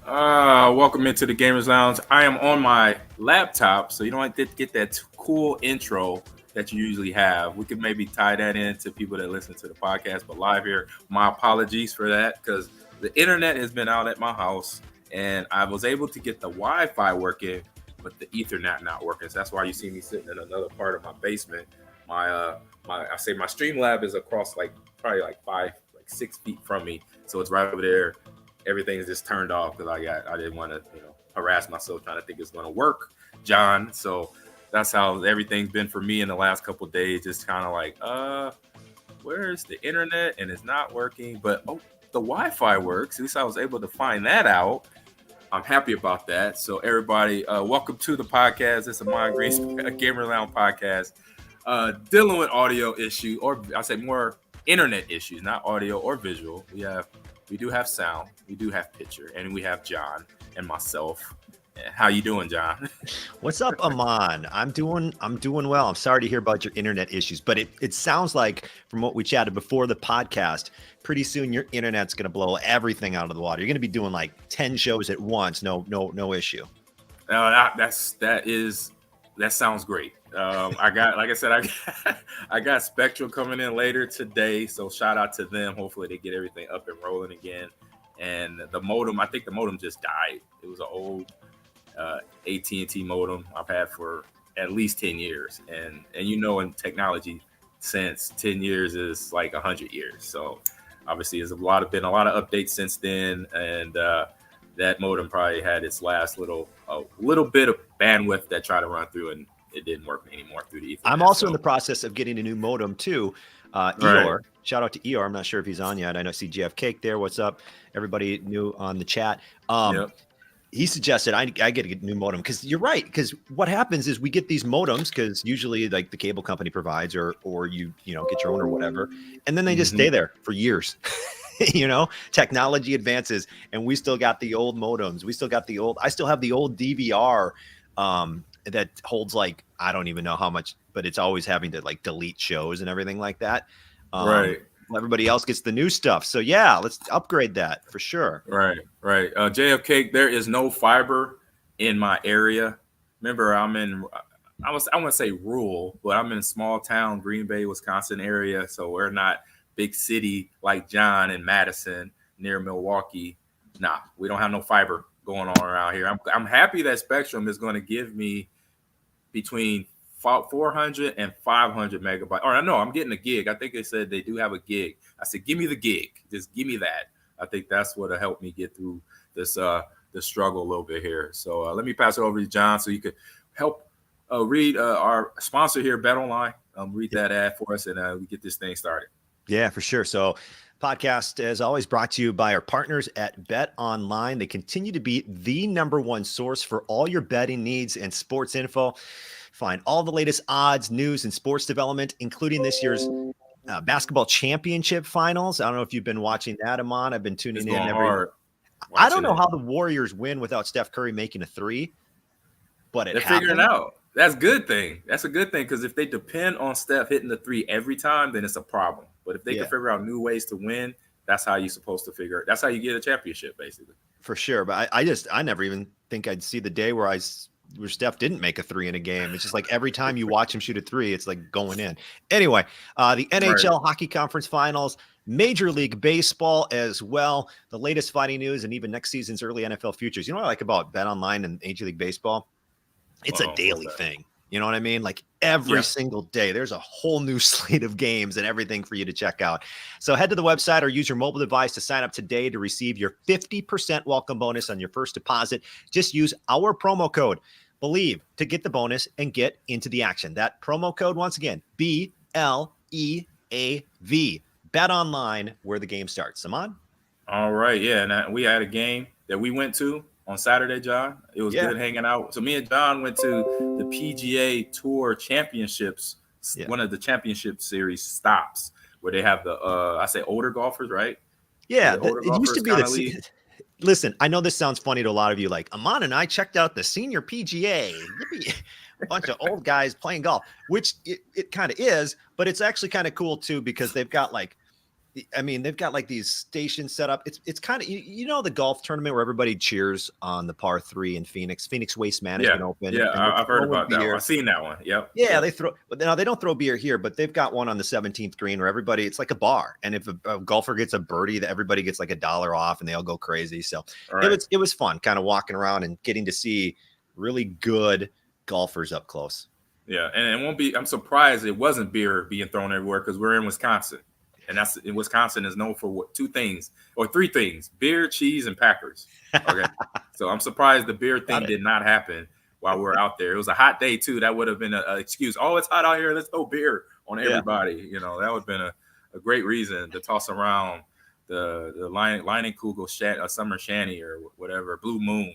Welcome into the Gamers Lounge. I am on my laptop, so you don't have to get that cool intro that you usually have. We could maybe tie that in to people that listen to the podcast, but live here, my apologies for that because the internet has been out at my house and I was able to get the Wi-Fi working, but the Ethernet not working. So that's why you see me sitting in another part of my basement. My Stream Lab is across probably 6 feet from me, so it's right over there. Everything's just turned off because I didn't want to harass myself trying to think it's going to work, John. So that's how everything's been for me in the last couple of days. Just kind of where's the internet? And it's not working, but the Wi-Fi works. At least I was able to find that out. I'm happy about that. So everybody, welcome to the podcast. It's a Mind Green's Gamer Lounge podcast. Dealing with audio issue, or I say more internet issues, not audio or visual. We do have sound, we do have picture, and we have John and myself. How you doing, John? What's up, Ahman? I'm doing well. I'm sorry to hear about your internet issues, but it sounds like from what we chatted before the podcast, pretty soon your internet's going to blow everything out of the water. You're going to be doing like 10 shows at once. No issue. That sounds great. I got Spectrum coming in later today, so shout out to them. Hopefully they get everything up and rolling again. And the modem, I think the modem just died. It was an old AT&T modem I've had for at least 10 years. And in technology, since 10 years is like 100 years. So obviously there's been a lot of updates since then. And that modem probably had its last little bit of bandwidth that tried to run through, and it didn't work anymore through the Ethernet. I'm also in the process of getting a new modem too. Eeyore, shout out to Eeyore. I'm not sure if he's on yet. I know CGF Cake there. What's up? Everybody new on the chat. Yep. He suggested I get a new modem because you're right. Because what happens is we get these modems because usually like the cable company provides or you get your own or whatever, and then they just stay there for years. Technology advances and we still got the old modems. I still have the old DVR that holds I don't even know how much, but it's always having to delete shows and everything like that. Right. Everybody else gets the new stuff. So yeah, let's upgrade that for sure. Right. JFK, there is no fiber in my area. Remember, I want to say rural, but I'm in a small town, Green Bay, Wisconsin area. So we're not big city like John and Madison near Milwaukee. Nah, we don't have no fiber going on around here. I'm happy that Spectrum is going to give me between 400 and 500 megabytes. Or no, I'm getting a gig. I think they said they do have a gig. I said, give me the gig. Just give me that. I think that's what will help me get through this the struggle a little bit here. So let me pass it over to John so you could help read our sponsor here, Bet Online. Read that ad for us and we get this thing started. Yeah, for sure. So podcast, as always, brought to you by our partners at Bet Online. They continue to be the number one source for all your betting needs and sports info. Find all the latest odds, news, and sports development, including this year's basketball championship finals. I don't know if you've been watching that, Ahman. I've been tuning in I don't know how the Warriors win without Steph Curry making a three, but they're figuring it out. That's a good thing. That's a good thing because if they depend on Steph hitting the three every time, then it's a problem. But if they can figure out new ways to win, that's how you're supposed to figure it. That's how you get a championship, basically. For sure. But I never even think I'd see the day where Steph didn't make a three in a game. It's just like every time you watch him shoot a three, it's like going in. Anyway, the NHL Hockey Conference Finals, Major League Baseball as well, the latest fighting news, and even next season's early NFL futures. You know what I like about Bet Online and Major League Baseball? It's a daily thing. You know what I mean? Like every single day, there's a whole new slate of games and everything for you to check out. So head to the website or use your mobile device to sign up today to receive your 50% welcome bonus on your first deposit. Just use our promo code BELIEVE to get the bonus and get into the action. That promo code, once again, BLEAV. Bet Online, where the game starts. Ahman? All right. Yeah. And we had a game that we went to on Saturday, John. It was good hanging out. So me and John went to the PGA Tour Championships, one of the championship series stops where they have the I say older golfers, right? Yeah, it used to be the Listen, I know this sounds funny to a lot of you. Like Ahman and I checked out the senior PGA. A bunch of old guys playing golf, which it kind of is, but it's actually kind of cool too because they've got I mean, they've got like these stations set up. It's kind of you know the golf tournament where everybody cheers on the par 3 in Phoenix Waste Management Open. Yeah, and I've heard about that one. I've seen that one. Yep. Yeah, yep. they throw, but now they don't throw beer here, but they've got one on the 17th green where everybody, it's like a bar. And if a golfer gets a birdie, that everybody gets like $1 off and they all go crazy. So it was fun kind of walking around and getting to see really good golfers up close. Yeah, and it won't be. I'm surprised it wasn't beer being thrown everywhere because we're in Wisconsin, and Wisconsin is known for what, 2 things or 3 things: beer, cheese, and Packers. Okay, so I'm surprised the beer thing did not happen while we're out there. It was a hot day too. That would have been an excuse. Oh, it's hot out here. Let's throw beer on everybody. Yeah. You know, that would have been a great reason to toss around the Leinenkugel summer shanty or whatever, Blue Moon.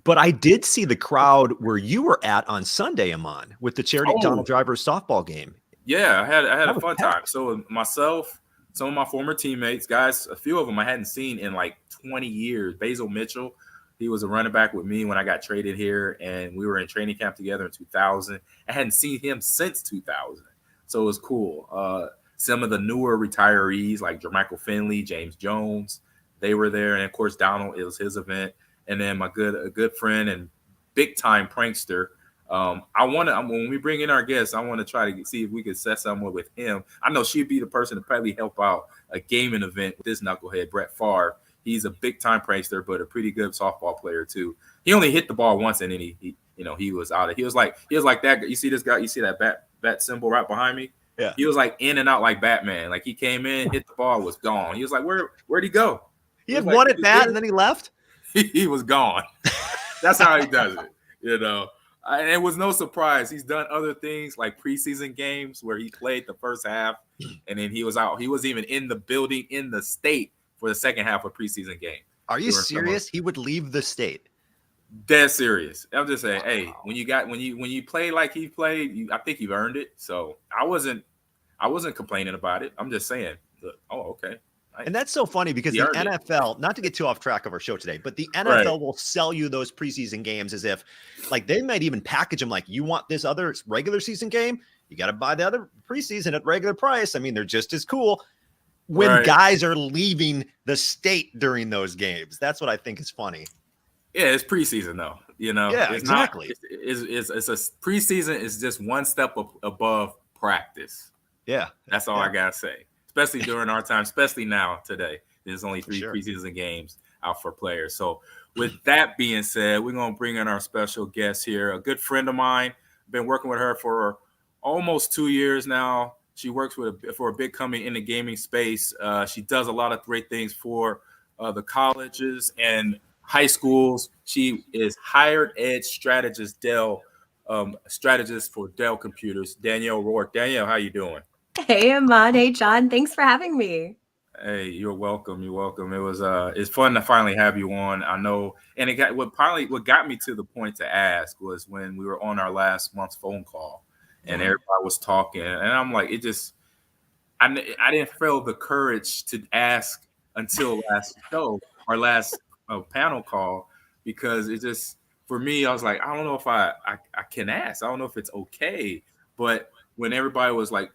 But I did see the crowd where you were at on Sunday, Ahman, with the charity Donald Driver softball game. Yeah, I had a fun time. So myself, some of my former teammates, guys, a few of them I hadn't seen in like 20 years. Basil Mitchell, he was a running back with me when I got traded here, and we were in training camp together in 2000. I hadn't seen him since 2000, so it was cool. Some of the newer retirees like Jermichael Finley, James Jones, they were there, and of course Donald, it was his event. And then a good friend and big time prankster. When we bring in our guests, I want to try to see if we could set something with him. I know she'd be the person to probably help out a gaming event with this knucklehead, Brett Favre. He's a big time prankster, but a pretty good softball player too. He only hit the ball once, and then he was out of. He was like that. You see this guy? You see that bat symbol right behind me? Yeah. He was like in and out like Batman. Like he came in, hit the ball, was gone. He was like, where'd he go? He had one at bat, and then he left. He was gone. That's how he does it, you know. And it was no surprise. He's done other things like preseason games where he played the first half and then he was out. He was even in the building in the state for the second half of preseason game. Are you serious? He would leave the state. Dead serious. I'm just saying, hey, when you play like he played, I think you've earned it. So I wasn't complaining about it. I'm just saying, okay. And that's so funny because the NFL, not to get too off track of our show today, but the NFL will sell you those preseason games as if like they might even package them like, you want this other regular season game? You got to buy the other preseason at regular price. I mean, they're just as cool when guys are leaving the state during those games. That's what I think is funny. Yeah, it's preseason though. You know, yeah, exactly. It's a preseason is just one step above practice. Yeah. That's all I got to say. Especially during our time, especially now today. There's only 3 preseason games out for players. So with that being said, we're going to bring in our special guest here, a good friend of mine. Been working with her for almost 2 years now. She works for a big company in the gaming space. She does a lot of great things for the colleges and high schools. She is hired ed strategist, Dell, strategist for Dell Computers. Danielle Rourke. Danielle, how you doing? Hey, Ahman. Hey, John. Thanks for having me. Hey, you're welcome. You're welcome. It was it's fun to finally have you on. I know, and what got me to the point to ask was when we were on our last month's phone call, and everybody was talking, and I'm like, I didn't feel the courage to ask until last show, our last panel call, because it just, for me, I was like, I don't know if I can ask. I don't know if it's okay. But when everybody was like,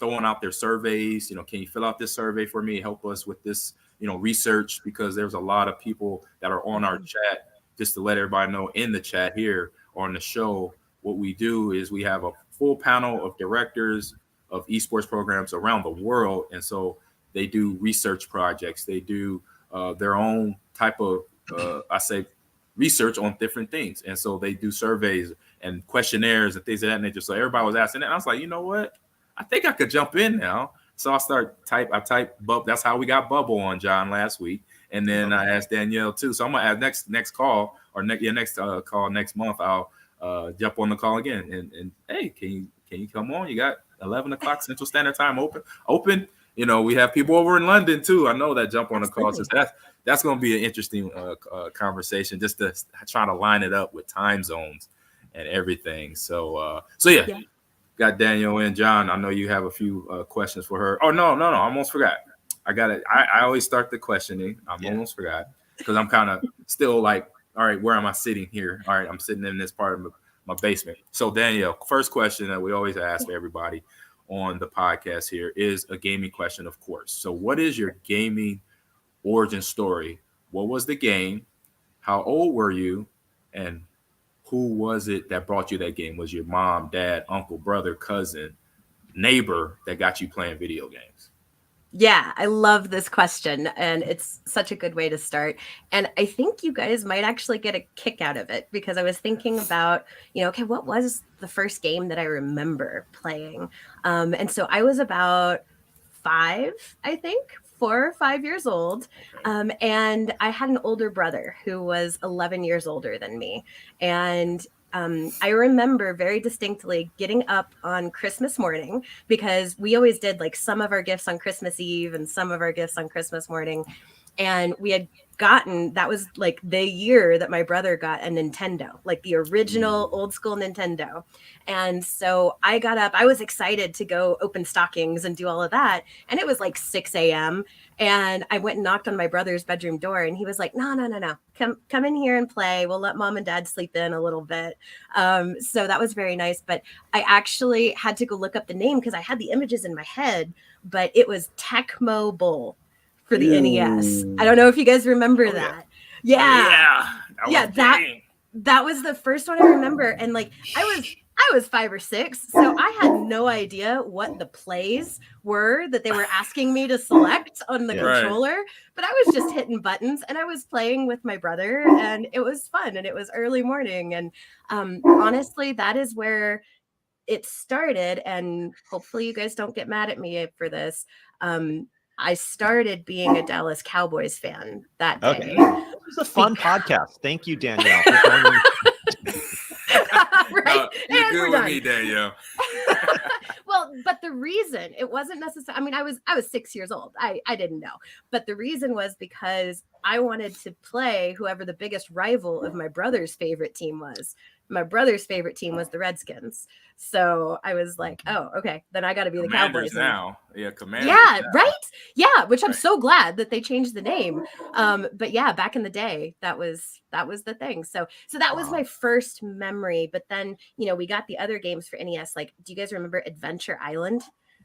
throwing out their surveys, can you fill out this survey for me, help us with this, research, because there's a lot of people that are on our chat. Just to let everybody know, in the chat here on the show, what we do is we have a full panel of directors of esports programs around the world. And so they do research projects. They do their own type of, research on different things. And so they do surveys and questionnaires and things of that nature. So everybody was asking that. And I was like, you know what? I think I could jump in now. So I type Bub. That's how we got Bubble on, John, last week. And then I asked Danielle too. So I'm gonna ask next call or next call next month. I'll jump on the call again. And hey, can you come on? You got 11 o'clock Central Standard Time open. We have people over in London too. I know that jump on the call. So that's gonna be an interesting conversation, just to try to line it up with time zones and everything. So yeah. Got Danielle and John. I know you have a few questions for her. Oh, no. I almost forgot. I got it. I always start the questioning. Almost forgot because I'm kind of still like, all right, where am I sitting here? All right, I'm sitting in this part of my basement. So Danielle, first question that we always ask everybody on the podcast here is a gaming question, of course. So what is your gaming origin story? What was the game? How old were you? And who was it that brought you that game? Was your mom, dad, uncle, brother, cousin, neighbor that got you playing video games? Yeah, I love this question, and it's such a good way to start. And I think you guys might actually get a kick out of it, because I was thinking about, okay, what was the first game that I remember playing? And so I was about 5, I think, 4 or 5 years old. And I had an older brother who was 11 years older than me. And I remember very distinctly getting up on Christmas morning, because we always did like some of our gifts on Christmas Eve and some of our gifts on Christmas morning. And we had gotten, that was like the year that my brother got a Nintendo, like the original old school Nintendo. And so I got up, I was excited to go open stockings and do all of that. And it was like 6 a.m. And I went and knocked on my brother's bedroom door, and he was like, no. Come in here and play. We'll let mom and dad sleep in a little bit. So that was very nice. But I actually had to go look up the name, because I had the images in my head, but it was Tecmo Bowl for the NES. I don't know if you guys remember that. Yeah. That was the first one I remember. And like, I was 5 or 6, so I had no idea what the plays were that they were asking me to select on the controller, but I was just hitting buttons, and I was playing with my brother, and it was fun, and it was early morning. And honestly, that is where it started. And hopefully you guys don't get mad at me for this. I started being a Dallas Cowboys fan that day. Okay. It was a fun podcast. Thank you, Danielle, for joining. Right. No, you're And good we're with done. me, Danielle. Well, but the reason it wasn't necessarily, I mean, I was 6 years old. I didn't know. But the reason was because I wanted to play whoever the biggest rival of my brother's favorite team was. My brother's favorite team was the Redskins. So I was like, oh, okay, then I got to be Commanders the Cowboys. now. Yeah, Commanders. Yeah, now. right? Yeah, which I'm so glad that they changed the name. But yeah, back in the day, that was the thing. So that was my first memory. But then, we got the other games for NES. Like, do you guys remember Adventure Island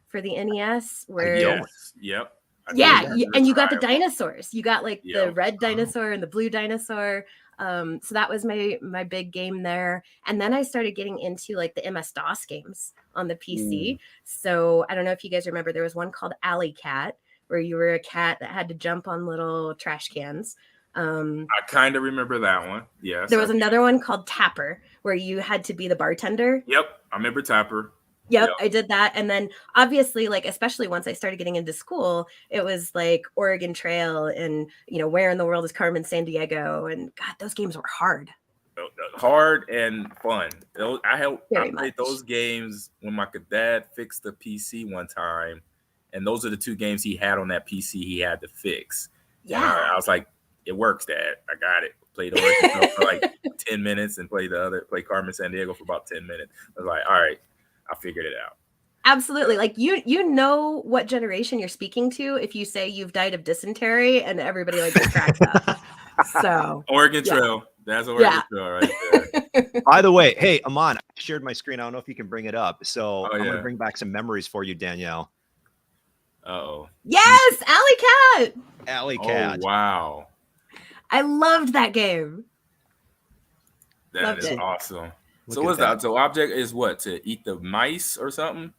for the NES? Where Yep. And you got the dinosaurs. You got like the red dinosaur and the blue dinosaur. So that was my big game there. And then I started getting into like the MS-DOS games on the PC. So I don't know if you guys remember, there was one called Alley Cat, where you were a cat that had to jump on little trash cans. I kind of remember that one. Yes. There was another one called Tapper, where you had to be the bartender. Yep. I remember Tapper. Yep, I did that. And then obviously, like, especially once I started getting into school, it was like Oregon Trail and, Where in the World is Carmen Sandiego? And God, those games were hard. Hard and fun. I played much. those games when my dad fixed the PC one time. And those are the 2 games he had on that PC he had to fix. Yeah. And I was like, it works, Dad. I got it. Played Oregon Trail for like 10 minutes and played Carmen Sandiego for about 10 minutes. I was like, all right, I figured it out. Absolutely. Like you know what generation you're speaking to if you say you've died of dysentery, and everybody like just cracks up. So Oregon Trail. That's Oregon Trail right there. By the way, hey, Ahman, I shared my screen. I don't know if you can bring it up. So I'm going to yeah. bring back some memories for you, Danielle. Uh-oh. Yes, Alley Cat. Alley Cat. Oh, wow. I loved that game. That is awesome. Look So at what's that. that? So object is what? To eat the mice or something?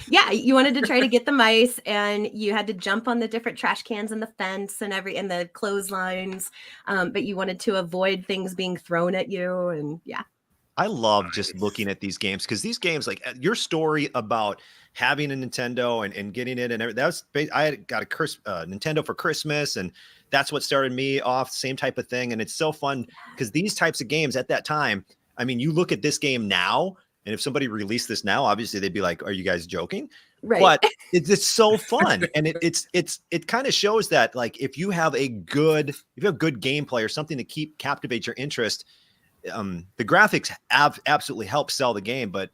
Yeah, you wanted to try to get the mice, and you had to jump on the different trash cans and the fence and the clotheslines, but you wanted to avoid things being thrown at you. And yeah, I love just looking at these games, because these games, like your story about having a Nintendo and getting it and everything, I had got a Nintendo for Christmas, and that's what started me off. Same type of thing, and it's so fun because these types of games at that time. I mean, you look at this game now, and if somebody released this now, obviously they'd be like, "Are you guys joking?" right. But it's so fun, and it kind of shows that, like, if you have good gameplay or something to captivate your interest, the graphics absolutely help sell the game, but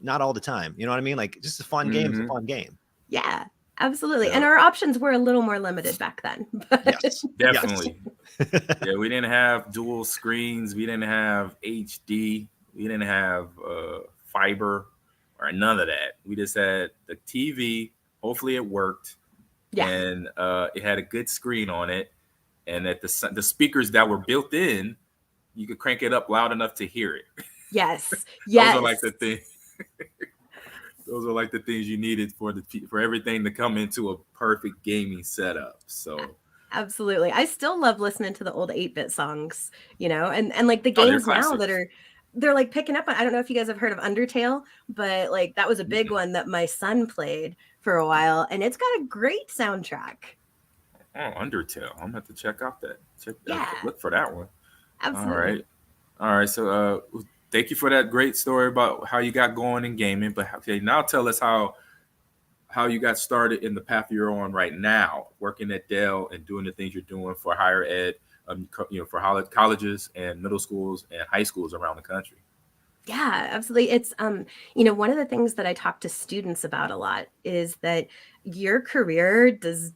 not all the time. You know what I mean? Like, just a fun game is a fun game. Yeah, absolutely. And our options were a little more limited back then. But Yes, Definitely. Yeah, we didn't have dual screens. We didn't have HD. We didn't have fiber. or none of that. We just had the TV. Hopefully it worked, Yeah. and it had a good screen on it, and that the speakers that were built in, you could crank it up loud enough to hear it. Yes. Those Yes. are like the things. Those are like the things you needed for everything to come into a perfect gaming setup. So Absolutely. I still love listening to the old 8-bit songs, and like the they're games now classics. they're like picking up on, I don't know if you guys have heard of Undertale, but like that was a big one that my son played for a while, and it's got a great soundtrack. Oh, Undertale. I'm gonna have to check out that. Yeah, Look for that one. All absolutely. right. All right. So thank you for that great story about how you got going in gaming. But okay, now tell us how you got started in the path you're on right now, working at Dell and doing the things you're doing for higher ed, for colleges and middle schools and high schools around the country. Yeah, absolutely. It's one of the things that I talk to students about a lot is that your career does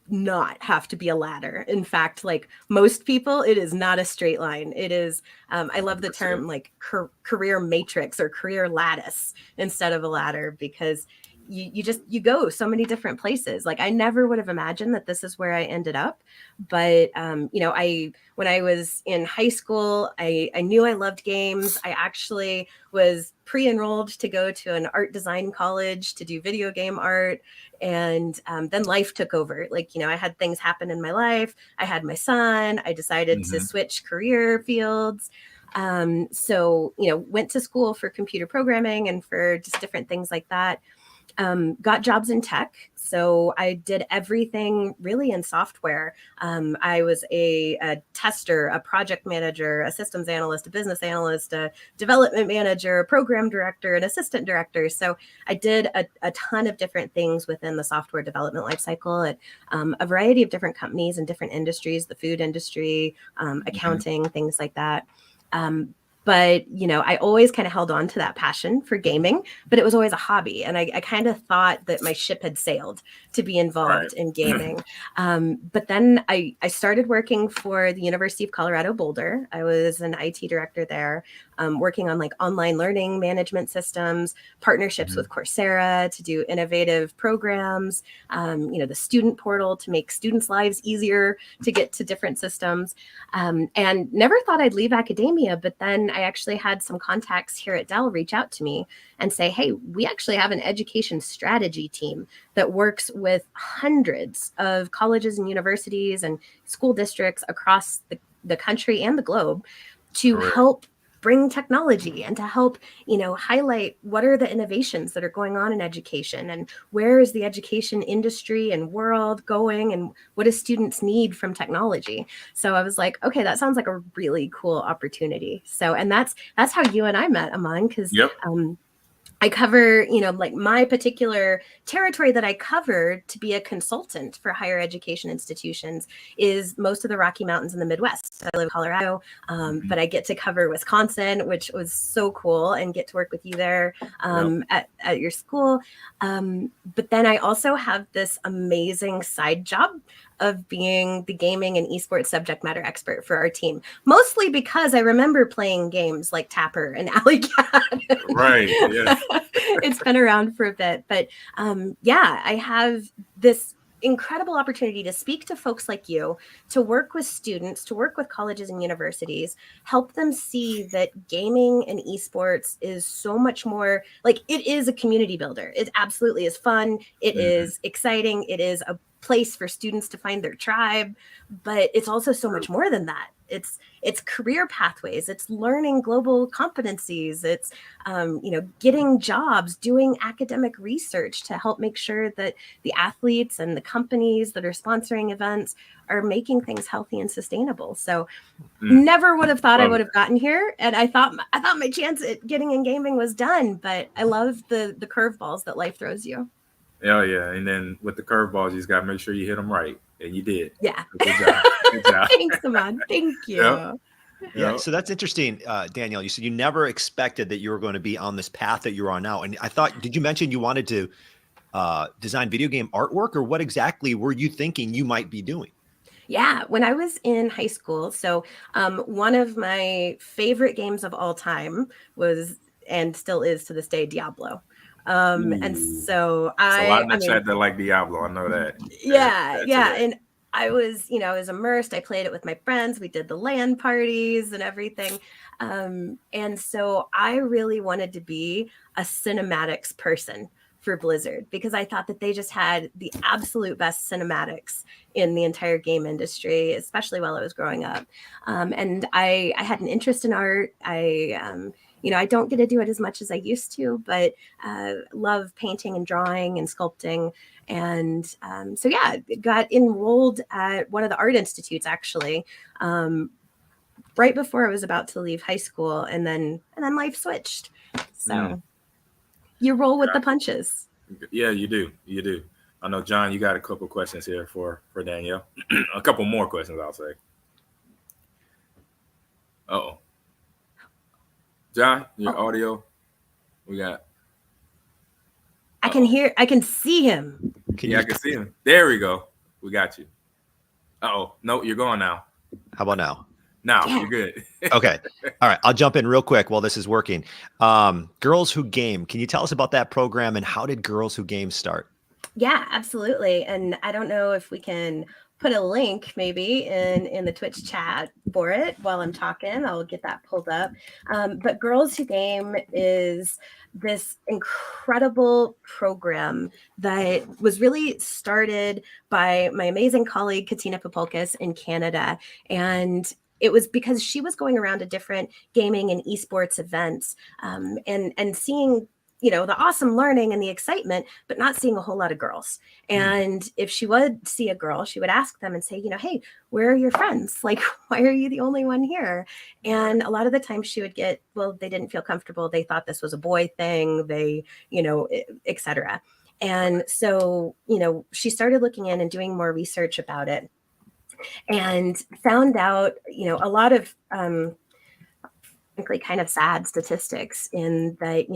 not have to be a ladder. In fact, like most people, it is not a straight line. It is, I love the 100%. term like career matrix or career lattice instead of a ladder, because you go so many different places. Like I never would have imagined that this is where I ended up. But, when I was in high school, I knew I loved games. I actually was pre-enrolled to go to an art design college to do video game art. And then life took over. Like, I had things happen in my life. I had my son. I decided to switch career fields. So, went to school for computer programming and for just different things like that. Got jobs in tech. So I did everything really in software. I was a tester, a project manager, a systems analyst, a business analyst, a development manager, a program director, an assistant director. So I did a ton of different things within the software development lifecycle at a variety of different companies and different industries, the food industry, accounting, things like that. But, I always kind of held on to that passion for gaming, but it was always a hobby. And I kind of thought that my ship had sailed to be involved in gaming. But then I started working for the University of Colorado Boulder. I was an IT director there, working on like online learning management systems, partnerships with Coursera to do innovative programs, the student portal to make students' lives easier to get to different systems. And never thought I'd leave academia, but then I actually had some contacts here at Dell reach out to me and say, hey, we actually have an education strategy team that works with hundreds of colleges and universities and school districts across the country and the globe to help bring technology and to help, highlight what are the innovations that are going on in education and where is the education industry and world going and what do students need from technology. So I was like, okay, that sounds like a really cool opportunity. So, and that's how you and I met, Ahman, because I cover, like my particular territory that I cover to be a consultant for higher education institutions is most of the Rocky Mountains in the Midwest. I live in Colorado, but I get to cover Wisconsin, which was so cool, and get to work with you there at your school. But then I also have this amazing side job of being the gaming and esports subject matter expert for our team, mostly because I remember playing games like Tapper and Alley Cat. Right. Yeah. It's been around for a bit, but I have this incredible opportunity to speak to folks like you, to work with students, to work with colleges and universities, help them see that gaming and esports is so much more like it is a community builder. It absolutely is fun. It is exciting. It is a place for students to find their tribe, but it's also so much more than that. It's career pathways, it's learning global competencies, it's getting jobs, doing academic research to help make sure that the athletes and the companies that are sponsoring events are making things healthy and sustainable. So never would have thought I would have gotten here, and I thought my chance at getting in gaming was done, but I love the curveballs that life throws you. Yeah, yeah. And then with the curveballs, you just got to make sure you hit them right. And you did. Yeah. Good job. Good job. Thanks, Ahman. Thank you. Yeah, so that's interesting, Danielle. You said you never expected that you were going to be on this path that you're on now. And I thought, did you mention you wanted to design video game artwork, or what exactly were you thinking you might be doing? Yeah, when I was in high school, so one of my favorite games of all time was, and still is to this day, Diablo. And so It's a lot in the I mean, chat that like Diablo. I know that. yeah, That's yeah. it. And I was, I was immersed. I played it with my friends. We did the LAN parties and everything. And so I really wanted to be a cinematics person for Blizzard because I thought that they just had the absolute best cinematics in the entire game industry, especially while I was growing up. And I had an interest in art. I don't get to do it as much as I used to, but love painting and drawing and sculpting. And so, yeah, got enrolled at one of the art institutes actually, right before I was about to leave high school, and then life switched. So you roll with the punches. Yeah, you do. You do. I know, John, you got a couple questions here for Danielle. A couple more questions, I'll say. Uh-oh. John, your audio. We got. I can see him. I can see him. There we go. We got you. Uh-oh. No, you're going now. How about now? Now, you're good. Okay. All right. I'll jump in real quick while this is working. Girls Who Game. Can you tell us about that program and how did Girls Who Game start? Yeah, absolutely. And I don't know if we can put a link maybe in the Twitch chat for it while I'm talking. I'll get that pulled up. But Girls Who Game is this incredible program that was really started by my amazing colleague Katina Popolkas in Canada. And it was because she was going around to different gaming and esports events and seeing the awesome learning and the excitement, but not seeing a whole lot of girls. And if she would see a girl, she would ask them and say, hey, where are your friends? Like, why are you the only one here? And a lot of the time she would get, well, they didn't feel comfortable. They thought this was a boy thing. They, et cetera. And so, she started looking in and doing more research about it and found out, a lot of, frankly, kind of sad statistics in that,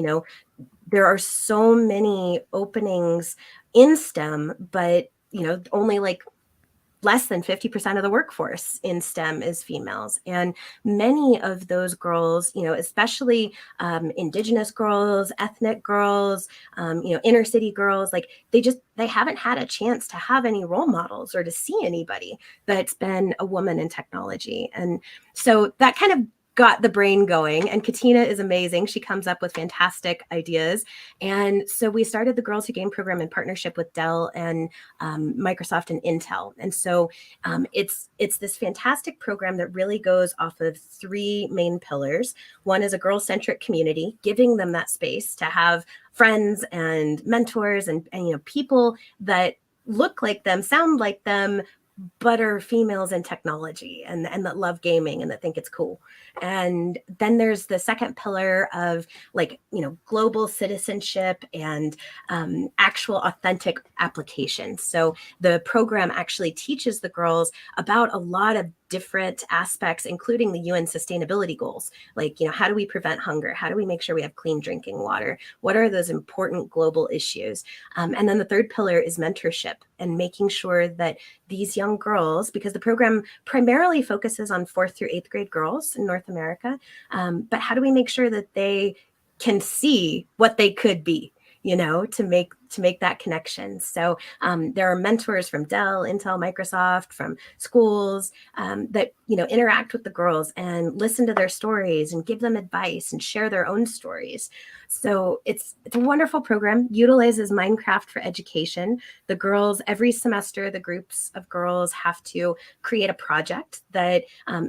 there are so many openings in STEM, but, only like less than 50% of the workforce in STEM is females. And many of those girls, especially Indigenous girls, ethnic girls, inner city girls, like they haven't had a chance to have any role models or to see anybody that's been a woman in technology. And so that kind of got the brain going, and Katina is amazing. She comes up with fantastic ideas. And so we started the Girls Who Game program in partnership with Dell and Microsoft and Intel. And so it's this fantastic program that really goes off of three main pillars. One is a girl-centric community, giving them that space to have friends and mentors and people that look like them, sound like them, but are females in technology and that love gaming and that think it's cool. And then there's the second pillar of global citizenship and actual authentic applications. So the program actually teaches the girls about a lot of different aspects, including the UN sustainability goals. Like, how do we prevent hunger? How do we make sure we have clean drinking water? What are those important global issues? And then the third pillar is mentorship and making sure that these young girls, because the program primarily focuses on 4th through 8th grade girls in North America, but how do we make sure that they can see what they could be, to make that connection. So there are mentors from Dell, Intel, Microsoft, from schools that interact with the girls and listen to their stories and give them advice and share their own stories. So it's a wonderful program, utilizes Minecraft for education. The girls, every semester, the groups of girls have to create a project that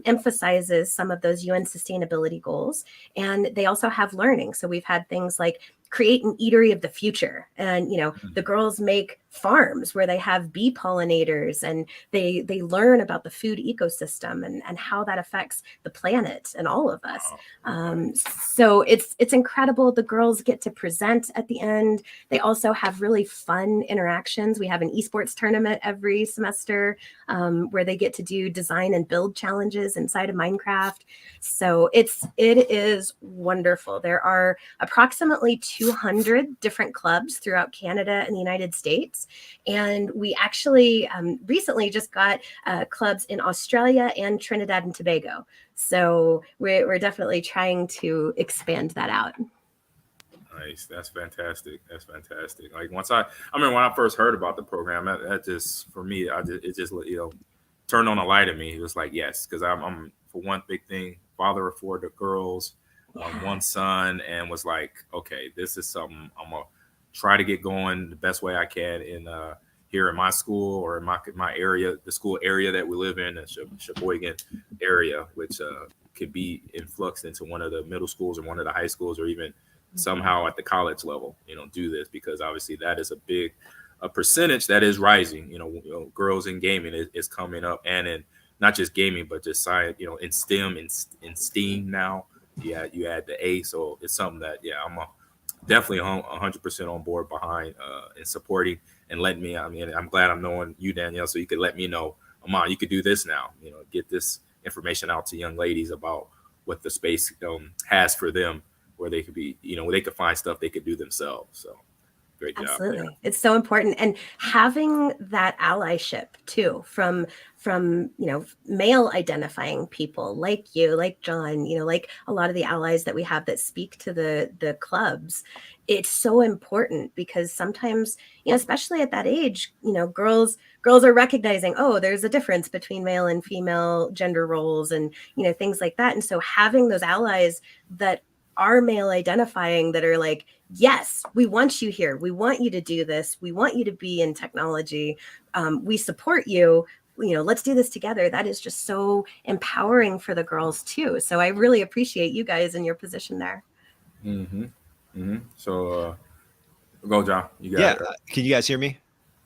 emphasizes some of those UN sustainability goals. And they also have learning. So we've had things like create an eatery of the future. And, the girls make farms where they have bee pollinators and they learn about the food ecosystem and how that affects the planet and all of us. So it's incredible. The girls get to present at the end. They also have really fun interactions. We have an esports tournament every semester where they get to do design and build challenges inside of Minecraft. So it is wonderful. There are approximately 200 different clubs throughout Canada and the United States. And we actually recently just got clubs in Australia and Trinidad and Tobago. So we're definitely trying to expand that out. Nice. That's fantastic. That's fantastic. Like I remember when I first heard about the program, that just for me, it just turned on a light in me. It was like yes, because I'm for one big thing, father of four girls, Yeah. one son, and was like, okay, this is something I'm gonna try to get going the best way I can in here in my school or in my area, the school area that we live in, the Sheboygan area, which could be influxed into one of the middle schools or one of the high schools or even somehow at the college level, do this because obviously that is a percentage that is rising. Girls in gaming is coming up, and in not just gaming but just science. In STEM, in STEAM now. Yeah, you add the A, so it's something that I'm definitely 100% on board behind and supporting and letting me. I mean, I'm glad I'm knowing you, Danielle, so you could let me know, Ahman, you could do this now. Get this information out to young ladies about what the space has for them where they could be, where they could find stuff they could do themselves. So great job there. Absolutely. It's so important. And having that allyship too from male identifying people like you, like John, like a lot of the allies that we have that speak to the clubs. It's so important because sometimes, especially at that age, girls are recognizing, oh, there's a difference between male and female gender roles and, things like that. And so having those allies that are male identifying that are like, yes, we want you here. We want you to do this. We want you to be in technology. We support you. Let's do this together. That is just so empowering for the girls too. So I really appreciate you guys in your position there. Mm-hmm. Mm-hmm. So go, John. You got Yeah. it. Can you guys hear me?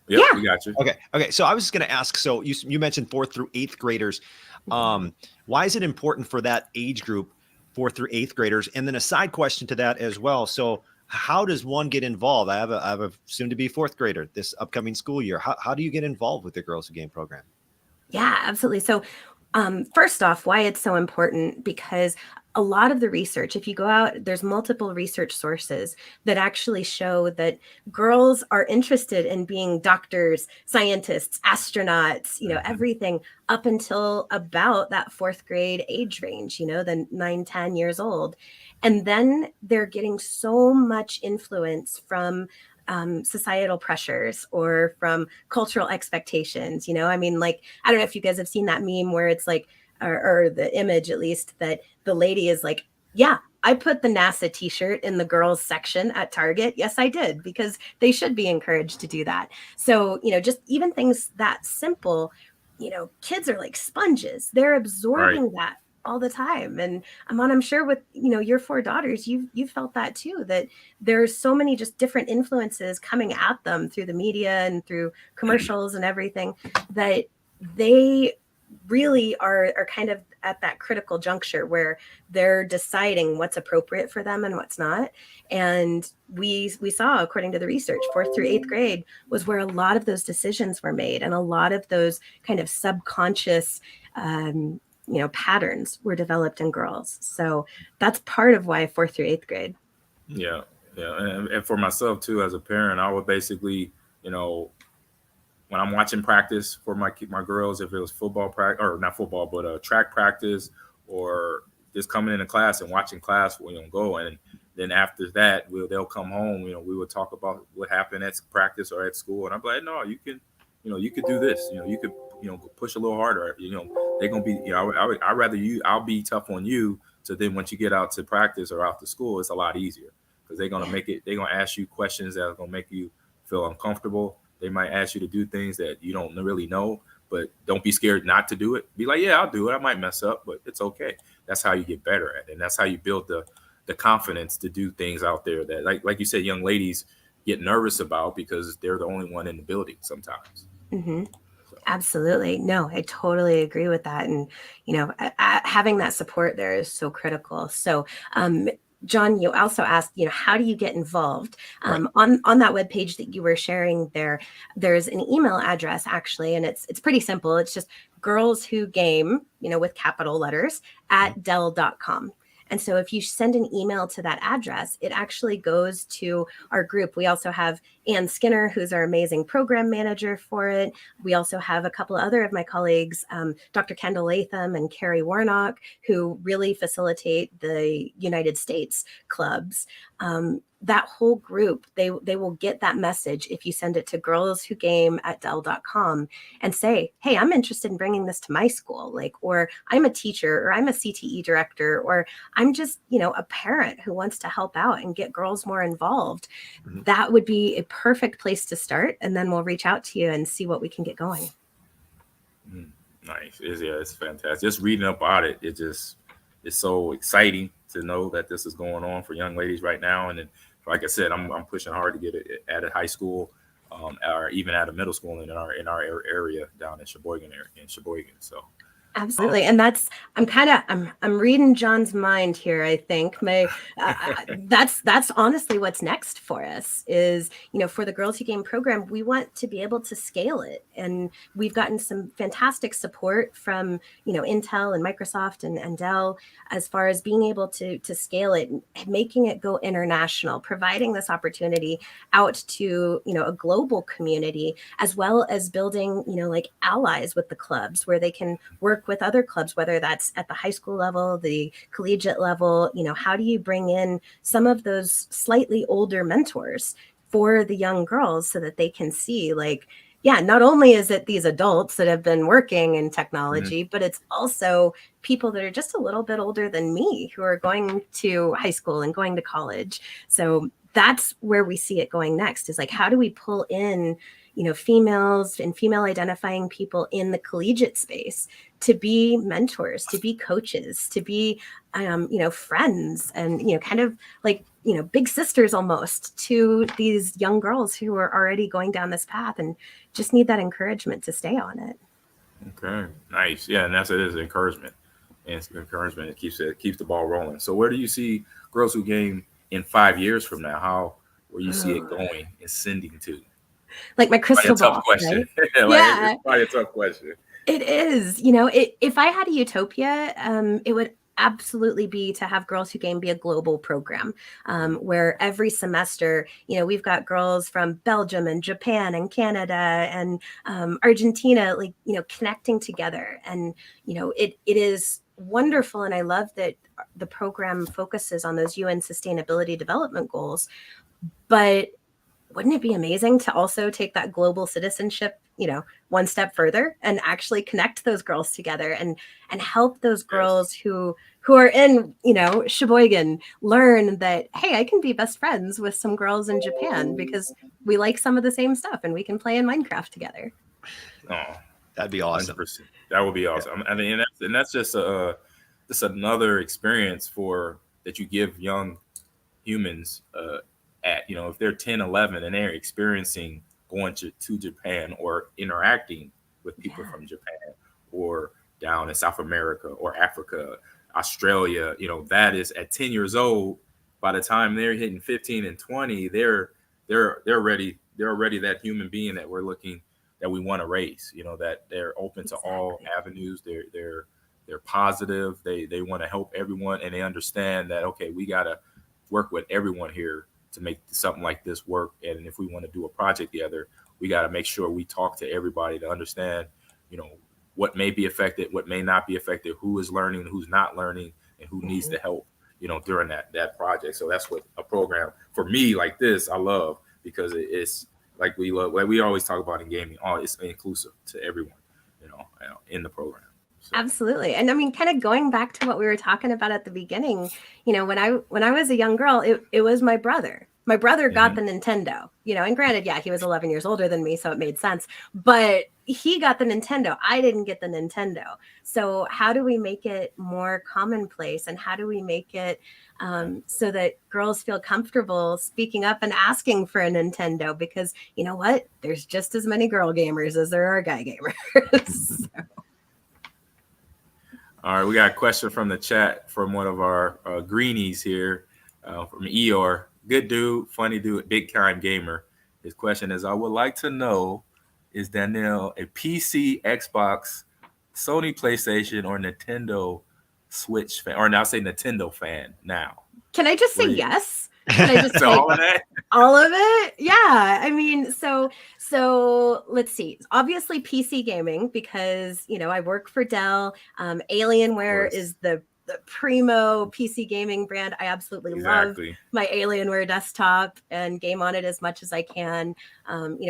Yep, Yeah. we got you. Okay. So I was just going to ask. So you mentioned 4th through 8th graders. Why is it important for that age group, 4th through 8th graders? And then a side question to that as well. So how does one get involved? I have a soon to be 4th grader this upcoming school year. How do you get involved with the Girls Who Game program? Yeah, absolutely. So first off, why it's so important, because a lot of the research, if you go out, there's multiple research sources that actually show that girls are interested in being doctors, scientists, astronauts, everything up until about that 4th grade age range, the 9-10 years old. And then they're getting so much influence from societal pressures or from cultural expectations. I mean, like, I don't know if you guys have seen that meme where it's like, or the image at least, that the lady is like, yeah, I put the NASA t-shirt in the girls section at Target. Yes, I did, because they should be encouraged to do that. So, just even things that simple, kids are like sponges. They're absorbing that all the time. And Ahman, I'm sure with your 4 daughters, you've felt that too, that there's so many just different influences coming at them through the media and through commercials and everything, that they really are kind of at that critical juncture where they're deciding what's appropriate for them and what's not. And we saw, according to the research, 4th through 8th grade was where a lot of those decisions were made, and a lot of those kind of subconscious patterns were developed in girls. So that's part of why 4th through 8th grade. Yeah. And for myself too, as a parent, I would basically, when I'm watching practice for my girls, if it was football practice, or not football, but track practice, or just coming into class and watching class, go. And then after that, they'll come home, we would talk about what happened at practice or at school. And I'm like, no, you can do this, you could, push a little harder. They're going to be, I'd rather I'll be tough on you. So then once you get out to practice or out to school, it's a lot easier, because they're going to they're going to ask you questions that are going to make you feel uncomfortable. They might ask you to do things that you don't really know, but don't be scared not to do it. Be like, yeah, I'll do it. I might mess up, but it's okay. That's how you get better at it. And that's how you build the confidence to do things out there that, like you said, young ladies get nervous about because they're the only one in the building sometimes. Mm-hmm. So. Absolutely. No, I totally agree with that. And, having that support there is so critical. So, John, you also asked, how do you get involved? Right. On that webpage that you were sharing there, there's an email address actually, and it's pretty simple. It's just girls who game, with capital letters at Dell.com. And so if you send an email to that address, it actually goes to our group. We also have Ann Skinner, who's our amazing program manager for it. We also have a couple of other of my colleagues, Dr. Kendall Latham and Carrie Warnock, who really facilitate the United States clubs. that whole group, they will get that message if you send it to girlswhogame@dell.com and say, hey, I'm interested in bringing this to my school, like, or I'm a teacher, or I'm a CTE director, or I'm just, a parent who wants to help out and get girls more involved. Mm-hmm. That would be a perfect place to start. And then we'll reach out to you and see what we can get going. Nice. It's fantastic. Just reading about it, it's so exciting to know that this is going on for young ladies right now. And then, like I said, I'm pushing hard to get it at a high school, or even at a middle school in our area down in Sheboygan So Absolutely. And I'm reading John's mind here. I think that's honestly what's next for us is, for the Girls Who Game program, we want to be able to scale it. And we've gotten some fantastic support from, Intel and Microsoft and Dell, as far as being able to scale it, making it go international, providing this opportunity out to, a global community, as well as building, like allies with the clubs where they can work with other clubs, whether that's at the high school level, the collegiate level. How do you bring in some of those slightly older mentors for the young girls so that they can see, like, yeah, not only is it these adults that have been working in technology, but it's also people that are just a little bit older than me who are going to high school and going to college. So that's where we see it going next, is like, how do we pull in, females and female identifying people in the collegiate space to be mentors, to be coaches, to be, friends, and, kind of like, big sisters almost to these young girls who are already going down this path and just need that encouragement to stay on it. Okay, nice. Yeah, and that's it is encouragement. And it's encouragement. It keeps the ball rolling. So where do you see Girls Who Game in 5 years from now? Where you see it going, ascending to? Like my crystal ball. Tough question. Right? Yeah. It's probably a tough question. It is. If I had a utopia, it would absolutely be to have Girls Who Game be a global program, where every semester, we've got girls from Belgium and Japan and Canada and Argentina, like, connecting together. And, it is wonderful. And I love that the program focuses on those UN Sustainability Development Goals. But wouldn't it be amazing to also take that global citizenship, one step further and actually connect those girls together and help those girls who are in, Sheboygan learn that, hey, I can be best friends with some girls in Japan because we like some of the same stuff and we can play in Minecraft together. Oh, that'd be awesome. 100%. That would be awesome. I mean, and that's just another experience that you give young humans, if they're 10, 11 and they're experiencing going to Japan or interacting with people from Japan or down in South America or Africa, Australia, that is at 10 years old. By the time they're hitting 15 and 20, they're ready. They're already that human being that we want to raise, that they're open to all avenues. They're positive. They want to help everyone, and they understand that, okay, we got to work with everyone here to make something like this work. And if we want to do a project together, we got to make sure we talk to everybody to understand, what may be affected, what may not be affected, who is learning, who's not learning, and who needs to help, during that project. So that's what a program for me like this, I love, because it's like we always talk about in gaming, it's inclusive to everyone, in the program. So. Absolutely. And I mean, kind of going back to what we were talking about at the beginning, when I was a young girl, it was my brother. My brother got the Nintendo, and granted, he was 11 years older than me, so it made sense. But he got the Nintendo. I didn't get the Nintendo. So how do we make it more commonplace? And how do we make it so that girls feel comfortable speaking up and asking for a Nintendo? Because you know what? There's just as many girl gamers as there are guy gamers. So. All right, we got a question from the chat from one of our greenies here, from Eeyore. Good dude, funny dude, big time gamer. His question is, I would like to know, is Danielle a PC, Xbox, Sony PlayStation, or Nintendo Switch fan? Or now say Nintendo fan now. Can I just say yes? Can I just so all of that? All of it? Yeah. I mean, so let's see. Obviously PC gaming, because, I work for Dell. Alienware is the the primo PC gaming brand. I absolutely love my Alienware desktop and game on it as much as I can.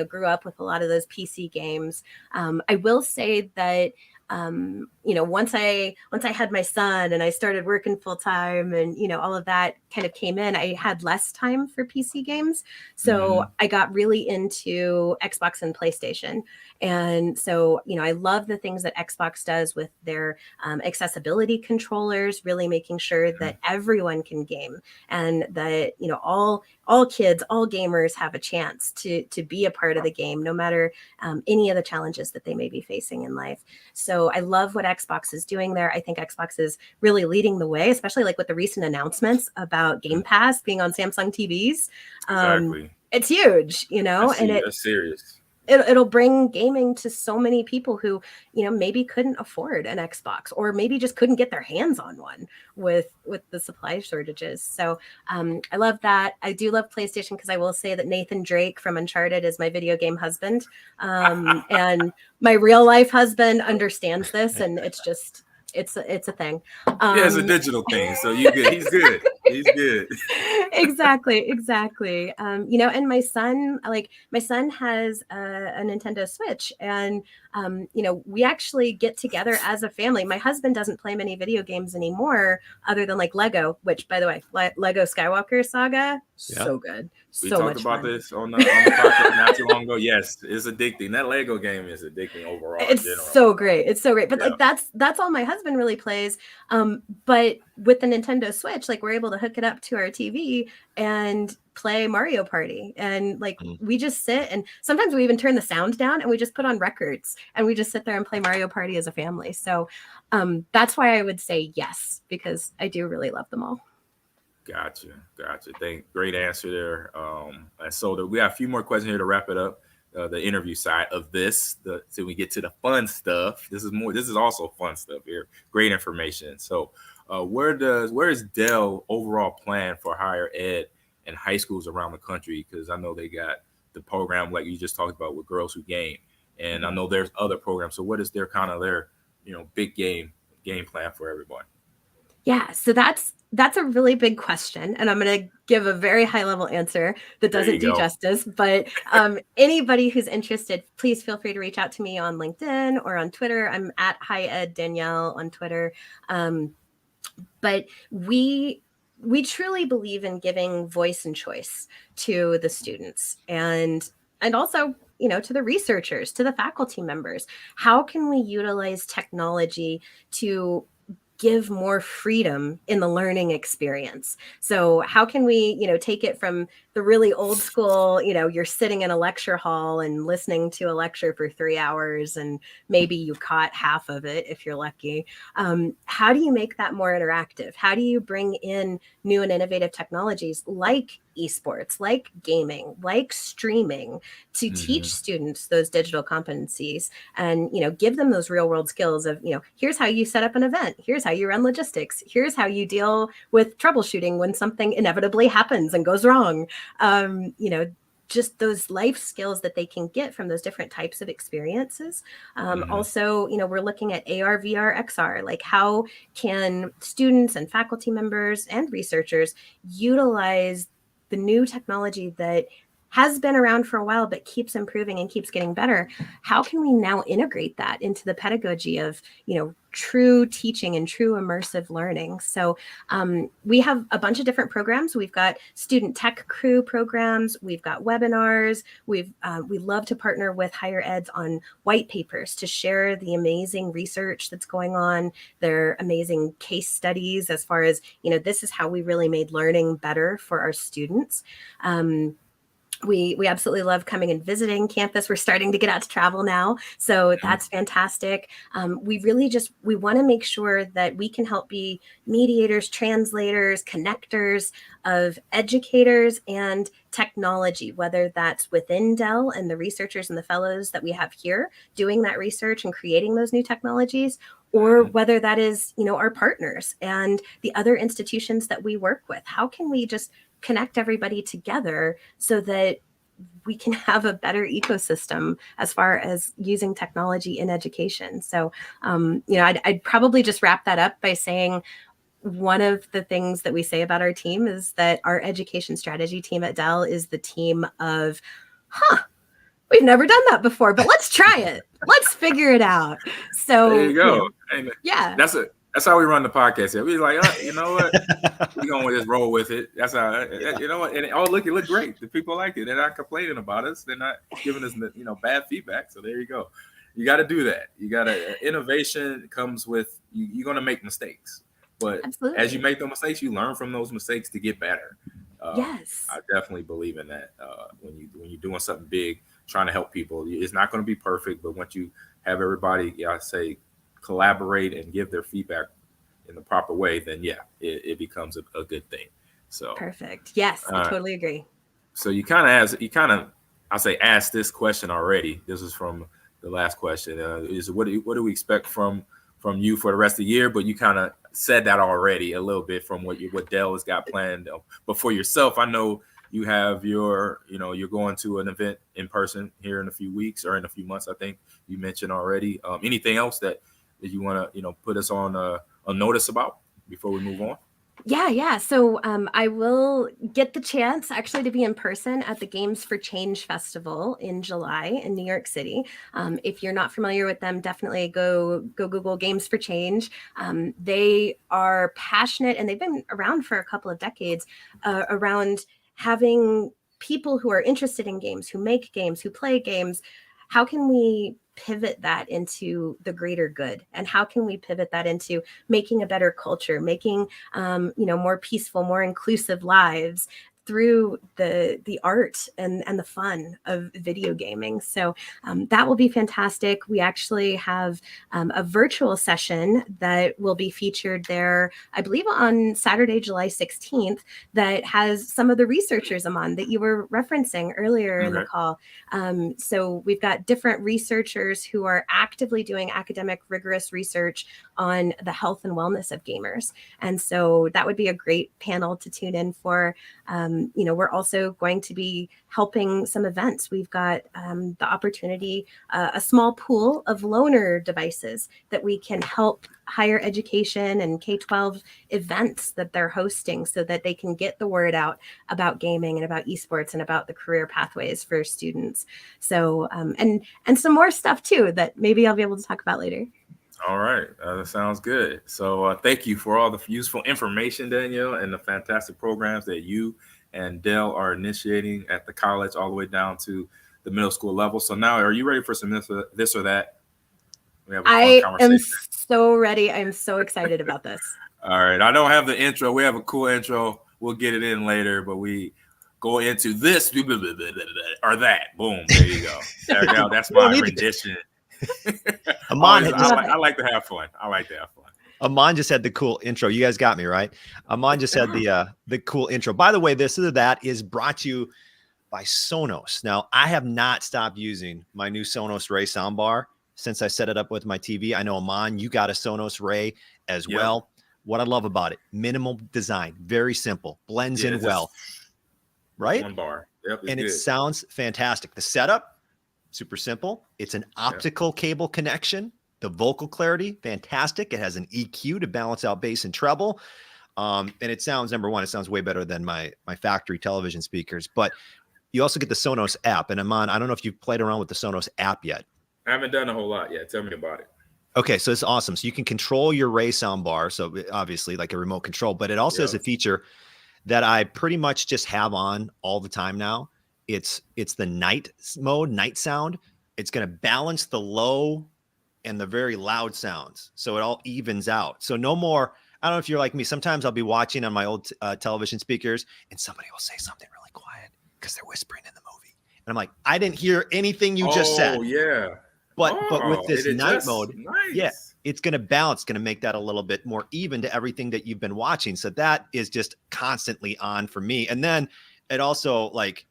Grew up with a lot of those PC games. I will say that once I had my son and I started working full time and, all of that kind of came in, I had less time for PC games. So I got really into Xbox and PlayStation. And so, I love the things that Xbox does with their accessibility controllers, really making sure that everyone can game and that, all kids, all gamers have a chance to be a part of the game, no matter any of the challenges that they may be facing in life. So I love what Xbox is doing there. I think Xbox is really leading the way, especially like with the recent announcements about Game Pass being on Samsung TVs. It's huge, that's serious. It'll bring gaming to so many people who, maybe couldn't afford an Xbox or maybe just couldn't get their hands on one with the supply shortages. So I love that. I do love PlayStation because I will say that Nathan Drake from Uncharted is my video game husband. And my real life husband understands this, and it's a thing. It's a digital thing. So you good. He's good. He's good. Exactly. And my son has a Nintendo Switch, and we actually get together as a family. My husband doesn't play many video games anymore other than like Lego, which, by the way, Lego Skywalker Saga, so good. We so talked much about fun. this on the podcast not too long ago. Yes, it's addicting. That Lego game is addicting overall. It's so great. But like that's all my husband really plays. But with the Nintendo Switch, like we're able to hook it up to our TV and play Mario Party. And like we just sit, and sometimes we even turn the sound down and we just put on records and we just sit there and play Mario Party as a family. So that's why I would say yes, because I do really love them all. Gotcha. Great answer there. And so we have a few more questions here to wrap it up. The interview side of this, so we get to the fun stuff. This is also fun stuff here. Great information. So where is Dell overall plan for higher ed and high schools around the country? Because I know they got the program like you just talked about with Girls Who Game, and I know there's other programs. So what is their big game plan for everyone? Yeah, so that's a really big question, and I'm going to give a very high level answer that doesn't do justice. But anybody who's interested, please feel free to reach out to me on LinkedIn or on Twitter. I'm at Danielle on Twitter. But we truly believe in giving voice and choice to the students and also, to the researchers, to the faculty members. How can we utilize technology to give more freedom in the learning experience? So how can we, take it from the really old school, you're sitting in a lecture hall and listening to a lecture for 3 hours and maybe you caught half of it if you're lucky. How do you make that more interactive? How do you bring in new and innovative technologies like esports, like gaming, like streaming to teach students those digital competencies and, give them those real world skills of, here's how you set up an event. Here's how you run logistics. Here's how you deal with troubleshooting when something inevitably happens and goes wrong. Just those life skills that they can get from those different types of experiences. Also, we're looking at AR, VR, XR, like how can students and faculty members and researchers utilize the new technology that has been around for a while, but keeps improving and keeps getting better. How can we now integrate that into the pedagogy of, true teaching and true immersive learning? So we have a bunch of different programs. We've got student tech crew programs. We've got webinars. We love to partner with higher eds on white papers to share the amazing research that's going on, their amazing case studies as far as, this is how we really made learning better for our students. We absolutely love coming and visiting campus. We're starting to get out to travel now, so that's fantastic. We want to make sure that we can help be mediators, translators, connectors of educators and technology, whether that's within Dell and the researchers and the fellows that we have here doing that research and creating those new technologies, or whether that is, our partners and the other institutions that we work with. How can we just connect everybody together so that we can have a better ecosystem as far as using technology in education? So, I'd probably just wrap that up by saying one of the things that we say about our team is that our education strategy team at Dell is the team of, we've never done that before, but let's try it. Let's figure it out. So there you go. Yeah. That's how we run the podcast here. We're like, you know what? We're going to just roll with it. That's how, you know what? And look, it looked great. The people like it. They're not complaining about us. They're not giving us, bad feedback. So there you go. You got to do that. You got to, innovation comes with, you're going to make mistakes. But Absolutely. As you make those mistakes, you learn from those mistakes to get better. Yes. I definitely believe in that. When you're doing something big, trying to help people, it's not going to be perfect. But once you have everybody, I say, collaborate and give their feedback in the proper way, then it becomes a good thing. So perfect. Yes, I totally agree. So you asked this question already. This is from the last question. Is what do we expect from you for the rest of the year? But you kind of said that already a little bit from what Dell has got planned. But for yourself, I know you have you're going to an event in person here in a few weeks or in a few months. I think you mentioned already. Anything else that you want to put us on a notice about before we move on? Yeah. So I will get the chance actually to be in person at the Games for Change Festival in July in New York City. If you're not familiar with them, definitely go Google Games for Change. They are passionate, and they've been around for a couple of decades, around having people who are interested in games, who make games, who play games. How can we pivot that into the greater good? And how can we pivot that into making a better culture, making more peaceful, more inclusive lives through the art and the fun of video gaming? So that will be fantastic. We actually have a virtual session that will be featured there, I believe on Saturday, July 16th, that has some of the researchers, Ahman, that you were referencing earlier in the call. So we've got different researchers who are actively doing academic, rigorous research on the health and wellness of gamers. And so that would be a great panel to tune in for. We're also going to be helping some events. We've got the opportunity, a small pool of loaner devices that we can help higher education and K-12 events that they're hosting so that they can get the word out about gaming and about esports and about the career pathways for students. So, and some more stuff too that maybe I'll be able to talk about later. All right. That sounds good. So thank you for all the useful information, Danielle, and the fantastic programs that you and Dell are initiating at the college all the way down to the middle school level. So now, are you ready for some this or that? We have a fun conversation. Am so ready. I'm so excited about this. All right. I don't have the intro. We have a cool intro. We'll get it in later, but we go into this or that. Boom. There you go. There you go. That's my rendition. Ahman, I like to have fun. Ahman just had the cool intro. You guys got me, right? Ahman just had the cool intro. By the way, this or that is brought to you by Sonos. Now, I have not stopped using my new Sonos Ray soundbar since I set it up with my TV. I know, Ahman, you got a Sonos Ray as well. What I love about it, minimal design, very simple, blends in well, right? One bar. Yep, and good. It sounds fantastic. The setup, super simple. It's an optical cable connection. The vocal clarity, fantastic. It has an EQ to balance out bass and treble. And it sounds, number one, it sounds way better than my factory television speakers. But you also get the Sonos app. And Ahman, I don't know if you've played around with the Sonos app yet. I haven't done a whole lot yet. Tell me about it. Okay, so it's awesome. So you can control your Ray soundbar. So obviously like a remote control, but it also has a feature that I pretty much just have on all the time now. It's the night mode, night sound. It's going to balance the low and the very loud sounds. So it all evens out. So no more, I don't know if you're like me. Sometimes I'll be watching on my old television speakers and somebody will say something really quiet because they're whispering in the movie. And I'm like, I didn't hear anything you just said. Oh, yeah. But with this night mode, nice. It's going to balance, going to make that a little bit more even to everything that you've been watching. So that is just constantly on for me. And then it also like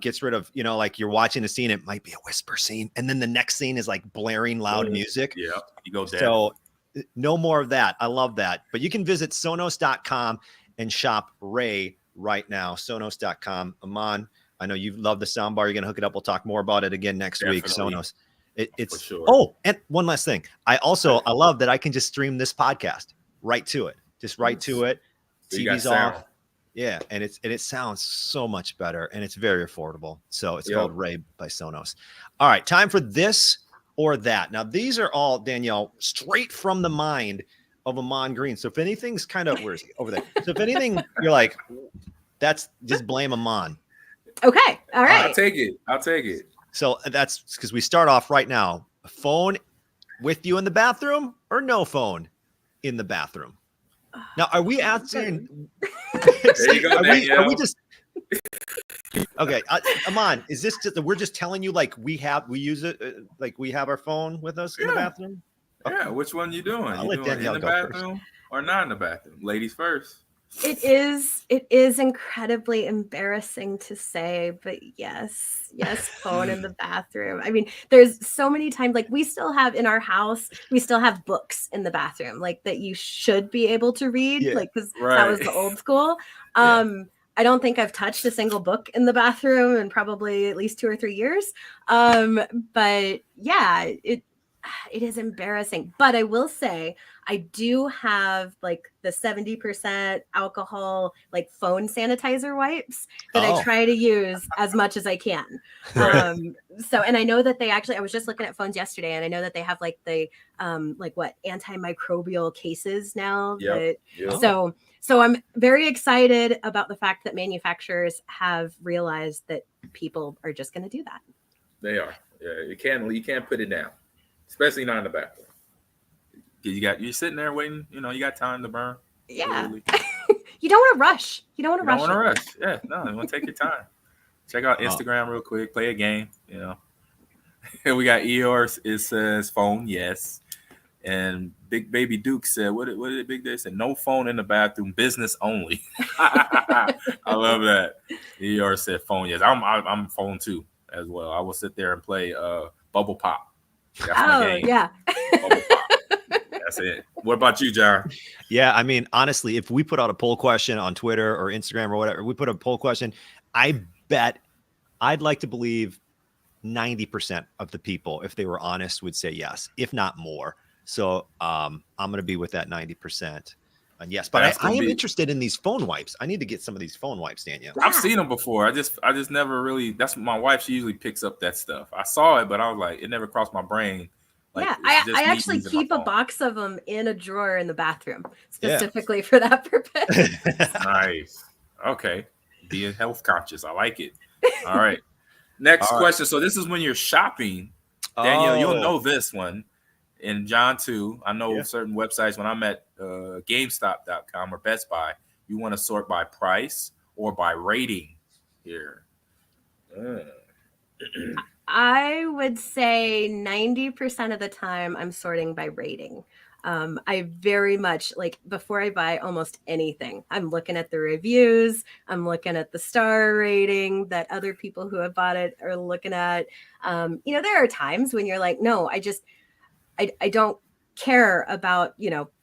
gets rid of, like you're watching a scene, it might be a whisper scene. And then the next scene is like blaring loud music. Yeah, you go down. So no more of that. I love that. But you can visit Sonos.com and shop Ray right now. Sonos.com. Ahman, I know you love the soundbar. You're going to hook it up. We'll talk more about it again next week. Sonos. It's sure. Oh, and one last thing. I love that I can just stream this podcast right to it. just right to it. So you got TV's off. sound. Yeah, and it sounds so much better, and it's very affordable. So it's called Ray by Sonos. All right, time for this or that. Now these are all, Danielle, straight from the mind of Ahman Green. So if anything's kind of, where is he? Over there. So if anything, you're like, that's just blame Ahman. Okay, all right. I'll take it. So that's because we start off right now. A phone with you in the bathroom or no phone in the bathroom? Now, are we answering? There you go, Danielle. Are we just okay? Ahman, is this just we're just telling you like we use it like we have our phone with us in the bathroom? Okay. Yeah, which one you doing? I'll You let doing Danielle in the go bathroom or not in the bathroom? Ladies first. It is incredibly embarrassing to say, but yes, phone in the bathroom. I mean, there's so many times, like we still have in our house, we still have books in the bathroom, like that you should be able to read, like because that was the old school. I don't think I've touched a single book in the bathroom in probably at least 2 or 3 years. But yeah, it is embarrassing. But I will say I do have like the 70% alcohol, like phone sanitizer wipes that I try to use as much as I can. So, and I know that they actually, I was just looking at phones yesterday and I know that they have like the, like what, antimicrobial cases now. So I'm very excited about the fact that manufacturers have realized that people are just going to do that. They are. Yeah, you can't put it down, especially not in the bathroom. You're sitting there waiting. You know, you got time to burn. Yeah. You don't want to rush. You don't want to rush. Yeah, no, you want to take your time. Check out Instagram real quick. Play a game. You know. And we got Eeyore. It says phone, yes. And Big Baby Duke said, "What did Big Day say? No phone in the bathroom, business only." I love that. Eeyore said phone, yes. I'm phone too as well. I will sit there and play Bubble Pop. That's my game. Yeah. Bubble Pop. That's it. What about you, John? Yeah, I mean, honestly, if we put out a poll question on Twitter or Instagram or whatever, we put a poll question, I bet I'd like to believe 90% of the people, if they were honest, would say yes, if not more. So I'm going to be with that 90%. And yes, but I am interested in these phone wipes. I need to get some of these phone wipes, Danielle. I've seen them before. I just never really. That's my wife. She usually picks up that stuff. I saw it, but I was like, it never crossed my brain. Like, I actually keep a box of them in a drawer in the bathroom specifically for that purpose. Nice. Okay. Being health conscious. I like it. All right. Next question. So this is when you're shopping. Danielle, you'll know this one. And John too. I know certain websites when I'm at GameStop.com or Best Buy, you want to sort by price or by rating here. I would say 90% of the time I'm sorting by rating. I very much like before I buy almost anything, I'm looking at the reviews. I'm looking at the star rating that other people who have bought it are looking at. There are times when you're like, no, I don't care about,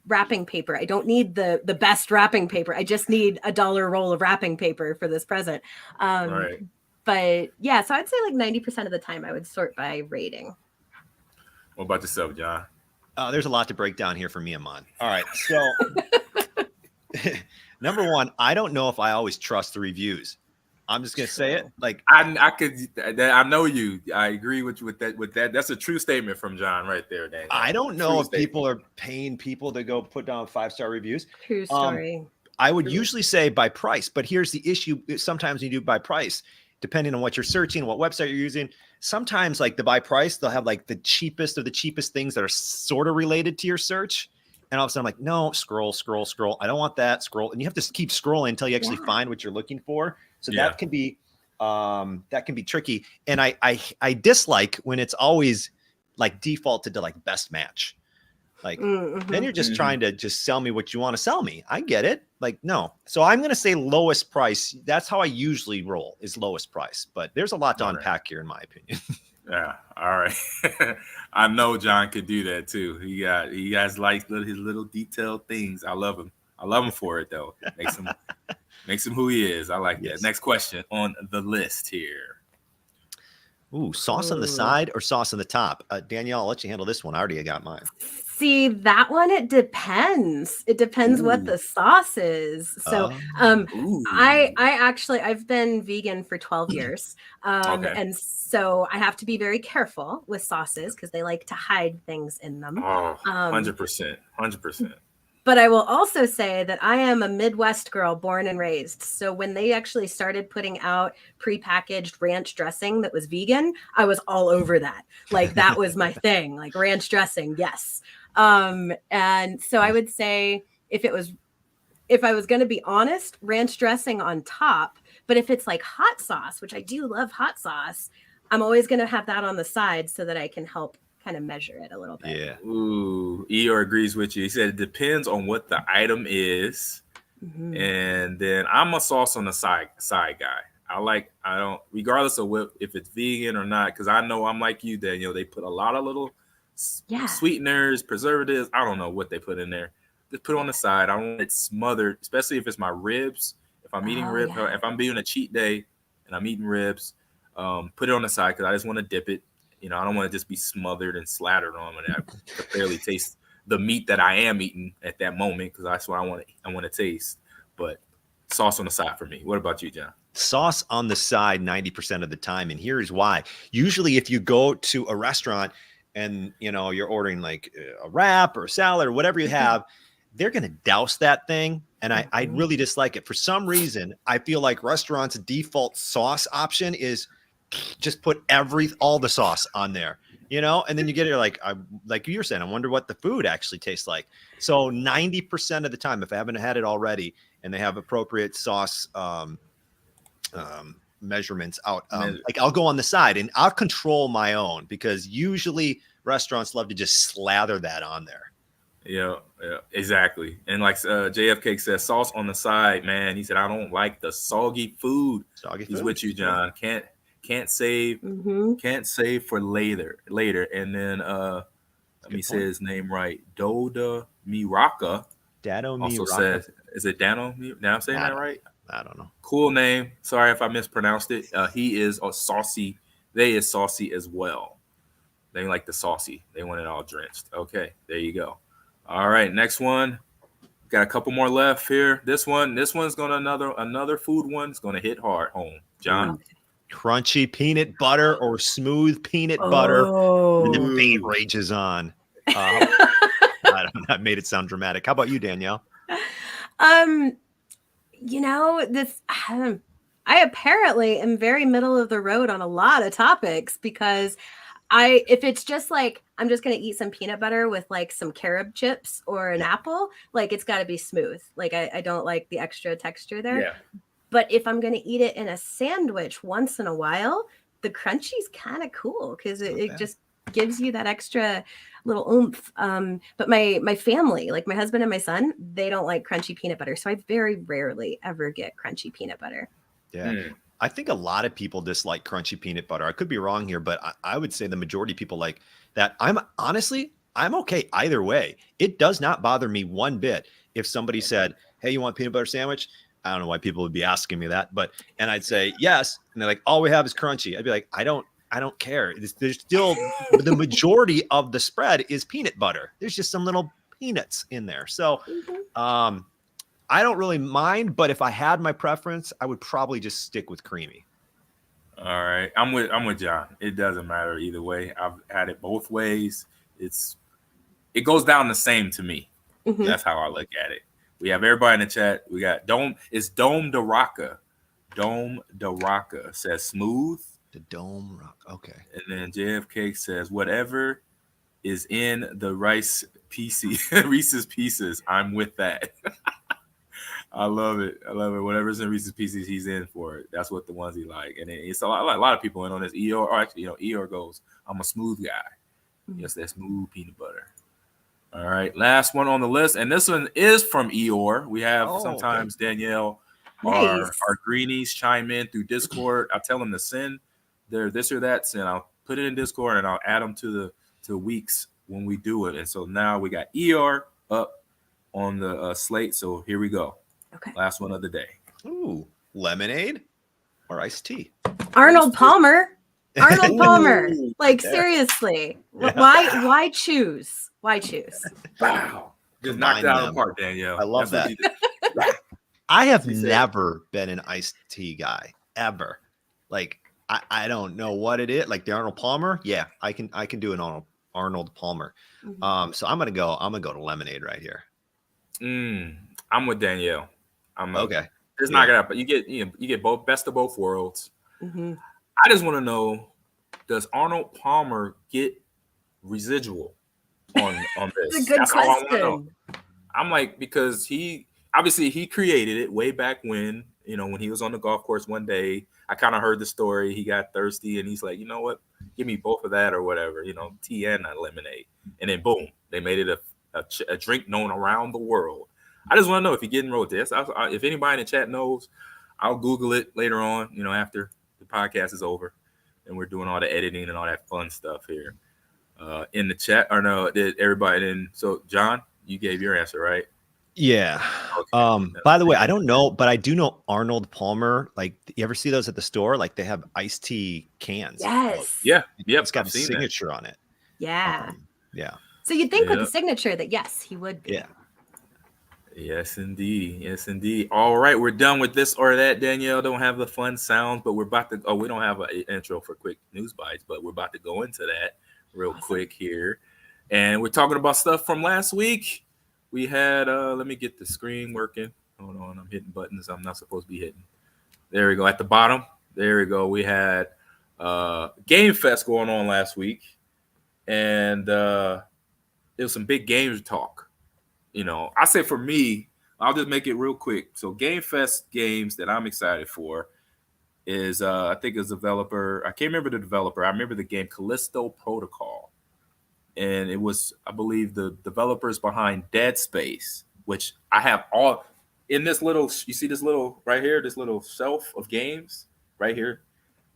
wrapping paper. I don't need the best wrapping paper. I just need $1 roll of wrapping paper for this present. But yeah, so I'd say like 90% of the time I would sort by rating. What about yourself, John? There's a lot to break down here for me, Ahman. All right. So number one, I don't know if I always trust the reviews. I'm just going to say it. Like I know you. I agree with you with that. That's a true statement from John right there, Dan. I don't know if people are paying people to go put down 5-star reviews. True story. I would usually say by price, but here's the issue. Sometimes when you do by price, depending on what you're searching, what website you're using, sometimes like the by price, they'll have like the cheapest of the cheapest things that are sort of related to your search. And all of a sudden I'm like, no, scroll. I don't want that. Scroll. And you have to keep scrolling until you actually find what you're looking for. So that can be tricky. And I dislike when it's always like defaulted to like best match. Like then you're just trying to just sell me what you want to sell me. I get it. Like, no. So I'm going to say lowest price. That's how I usually roll, is lowest price. But there's a lot to unpack here, in my opinion. Yeah. All right. I know John could do that too. He has like his little detailed things. I love him. I love him for it though. Makes him who he is. I like that. Next question on the list here. Ooh, sauce on the side or sauce on the top? Danielle, I'll let you handle this one. I already got mine. See, that one, it depends. It depends what the sauce is. So, I've been vegan for 12 years. Okay. And so I have to be very careful with sauces because they like to hide things in them. Oh, 100%. 100%. But I will also say that I am a Midwest girl born and raised. So when they actually started putting out prepackaged ranch dressing that was vegan, I was all over that. Like that was my thing, like ranch dressing. Yes. And so I would say if I was going to be honest, ranch dressing on top, but if it's like hot sauce, which I do love hot sauce, I'm always going to have that on the side so that I can help kind of measure it a little bit. Yeah. Ooh, Eeyore agrees with you. He said it depends on what the item is. Mm-hmm. And then I'm a sauce on the side guy. I don't, regardless of if it's vegan or not, because I know I'm like you, Danielle. They put a lot of little sweeteners, preservatives. I don't know what they put in there. Just put it on the side. I don't want it smothered, especially if it's my ribs. If I'm eating ribs, if I'm doing a cheat day and I'm eating ribs, put it on the side because I just want to dip it. You know, I don't want to just be smothered and slattered on it. I can barely taste the meat that I am eating at that moment because that's what I want to taste. But sauce on the side for me. What about you, John? Sauce on the side 90% of the time. And here's why. Usually if you go to a restaurant and, you know, you're ordering like a wrap or a salad or whatever you have, they're going to douse that thing. And I really dislike it. For some reason, I feel like restaurants' default sauce option is just put all the sauce on there, you know, and then you get it like you were saying, I wonder what the food actually tastes like. So 90% of the time, if I haven't had it already and they have appropriate sauce measurements out, like I'll go on the side and I'll control my own because usually restaurants love to just slather that on there. Yeah, exactly. And like JFK says, sauce on the side, man. He said, I don't like the soggy food. He's with you, John. Can't save for later. And then let me say his name right. Doda Miraka also says, is it Dano? Now I'm saying that right? I don't know. Cool name. Sorry if I mispronounced it. He is a saucy. They is saucy as well. They like the saucy. They want it all drenched. Okay, there you go. All right, next one. Got a couple more left here. This one's gonna another food one. It's gonna hit hard home. John. Crunchy peanut butter or smooth peanut butter. The debate rages on. I don't know. I made it sound dramatic. How about you, Danielle? You know, I apparently am very middle of the road on a lot of topics because if it's just like I'm just gonna eat some peanut butter with like some carob chips or an apple, like it's got to be smooth. Like I don't like the extra texture there. Yeah. But if I'm gonna eat it in a sandwich once in a while, the crunchy's kind of cool because it just gives you that extra little oomph. But my family, like my husband and my son, they don't like crunchy peanut butter, so I very rarely ever get crunchy peanut butter. Yeah. I think a lot of people dislike crunchy peanut butter. I could be wrong here, but I would say the majority of people like that. I'm okay either way. It does not bother me one bit if somebody said, hey, you want peanut butter sandwich? I don't know why people would be asking me that, and I'd say yes. And they're like, all we have is crunchy. I'd be like, I don't care. There's still the majority of the spread is peanut butter. There's just some little peanuts in there. So, I don't really mind, but if I had my preference, I would probably just stick with creamy. All right. I'm with John. It doesn't matter either way. I've had it both ways. It goes down the same to me. That's how I look at it. We have everybody in the chat. We got Dome. It's Dome de Rocca. Dome de Rocca says smooth. The Dome Rock. Okay. And then JFK says whatever is in the Reese's Pieces. I'm with that. I love it. Whatever's in Reese's Pieces, he's in for it. That's what the ones he like. And it's a lot of people in on this. Eeyore goes, I'm a smooth guy. Yes, that smooth peanut butter. All right, last one on the list. And this one is from Eeyore. We have sometimes Danielle, our greenies chime in through Discord. I tell them to send their this or that, and I'll put it in Discord and I'll add them to the weeks when we do it. And so now we got Eeyore up on the slate. So here we go. Okay. Last one of the day. Ooh, lemonade or iced tea? Arnold Palmer. Arnold Palmer. Ooh, Like yeah. seriously. Yeah. Why choose? Why choose? Wow. Just knocked Combine it out of them. the park, Danielle. I love That's what that. you did. I have She said- never been an iced tea guy ever. Like I don't know what it is. Like the Arnold Palmer, yeah, I can do an Arnold Palmer. Mhm. So I'm gonna go to lemonade right here. I'm with Danielle. Okay. Just Yeah. knock it out. But you get both best of both worlds. Mhm. I just want to know, does Arnold Palmer get residual on It's a this? good That's all I want to know. question. I'm like, because he created it way back when, when he was on the golf course one day. I kind of heard the story. He got thirsty and he's like, you know what? Give me both of that or whatever, tea and a lemonade. And then boom, they made it a drink known around the world. I just want to know if he getting wrote this. If anybody in the chat knows, I'll Google it later on, after the podcast is over and we're doing all the editing and all that fun stuff here. In the chat, or no, did everybody in? So John, you gave your answer, right? Yeah. Okay. By the way, I don't know, but I do know Arnold Palmer. Like, you ever see those at the store? Like, they have iced tea cans. Yes. Yeah. Yep. It's got I've a seen signature on it. Yeah. Yeah. So you'd think with Yep. the signature that yes, he would be. Yeah. Yes, indeed. Yes, indeed. All right, we're done with this or that. Danielle don't have the fun sounds, but we're about to. Oh, we don't have an intro for quick news bites, but we're about to go into that real quick here, and we're talking about stuff from last week. We had. Let me get the screen working. Hold on, I'm hitting buttons I'm not supposed to be hitting. There we go. At the bottom, there we go. We had Game Fest going on last week, and there was some big games talk. I say for me, I'll just make it real quick. So Game Fest games that I'm excited for is I think it's a developer. I can't remember the developer. I remember the game Callisto Protocol. And it was, I believe, the developers behind Dead Space, which I have all in this little, you see this little right here, this little shelf of games right here.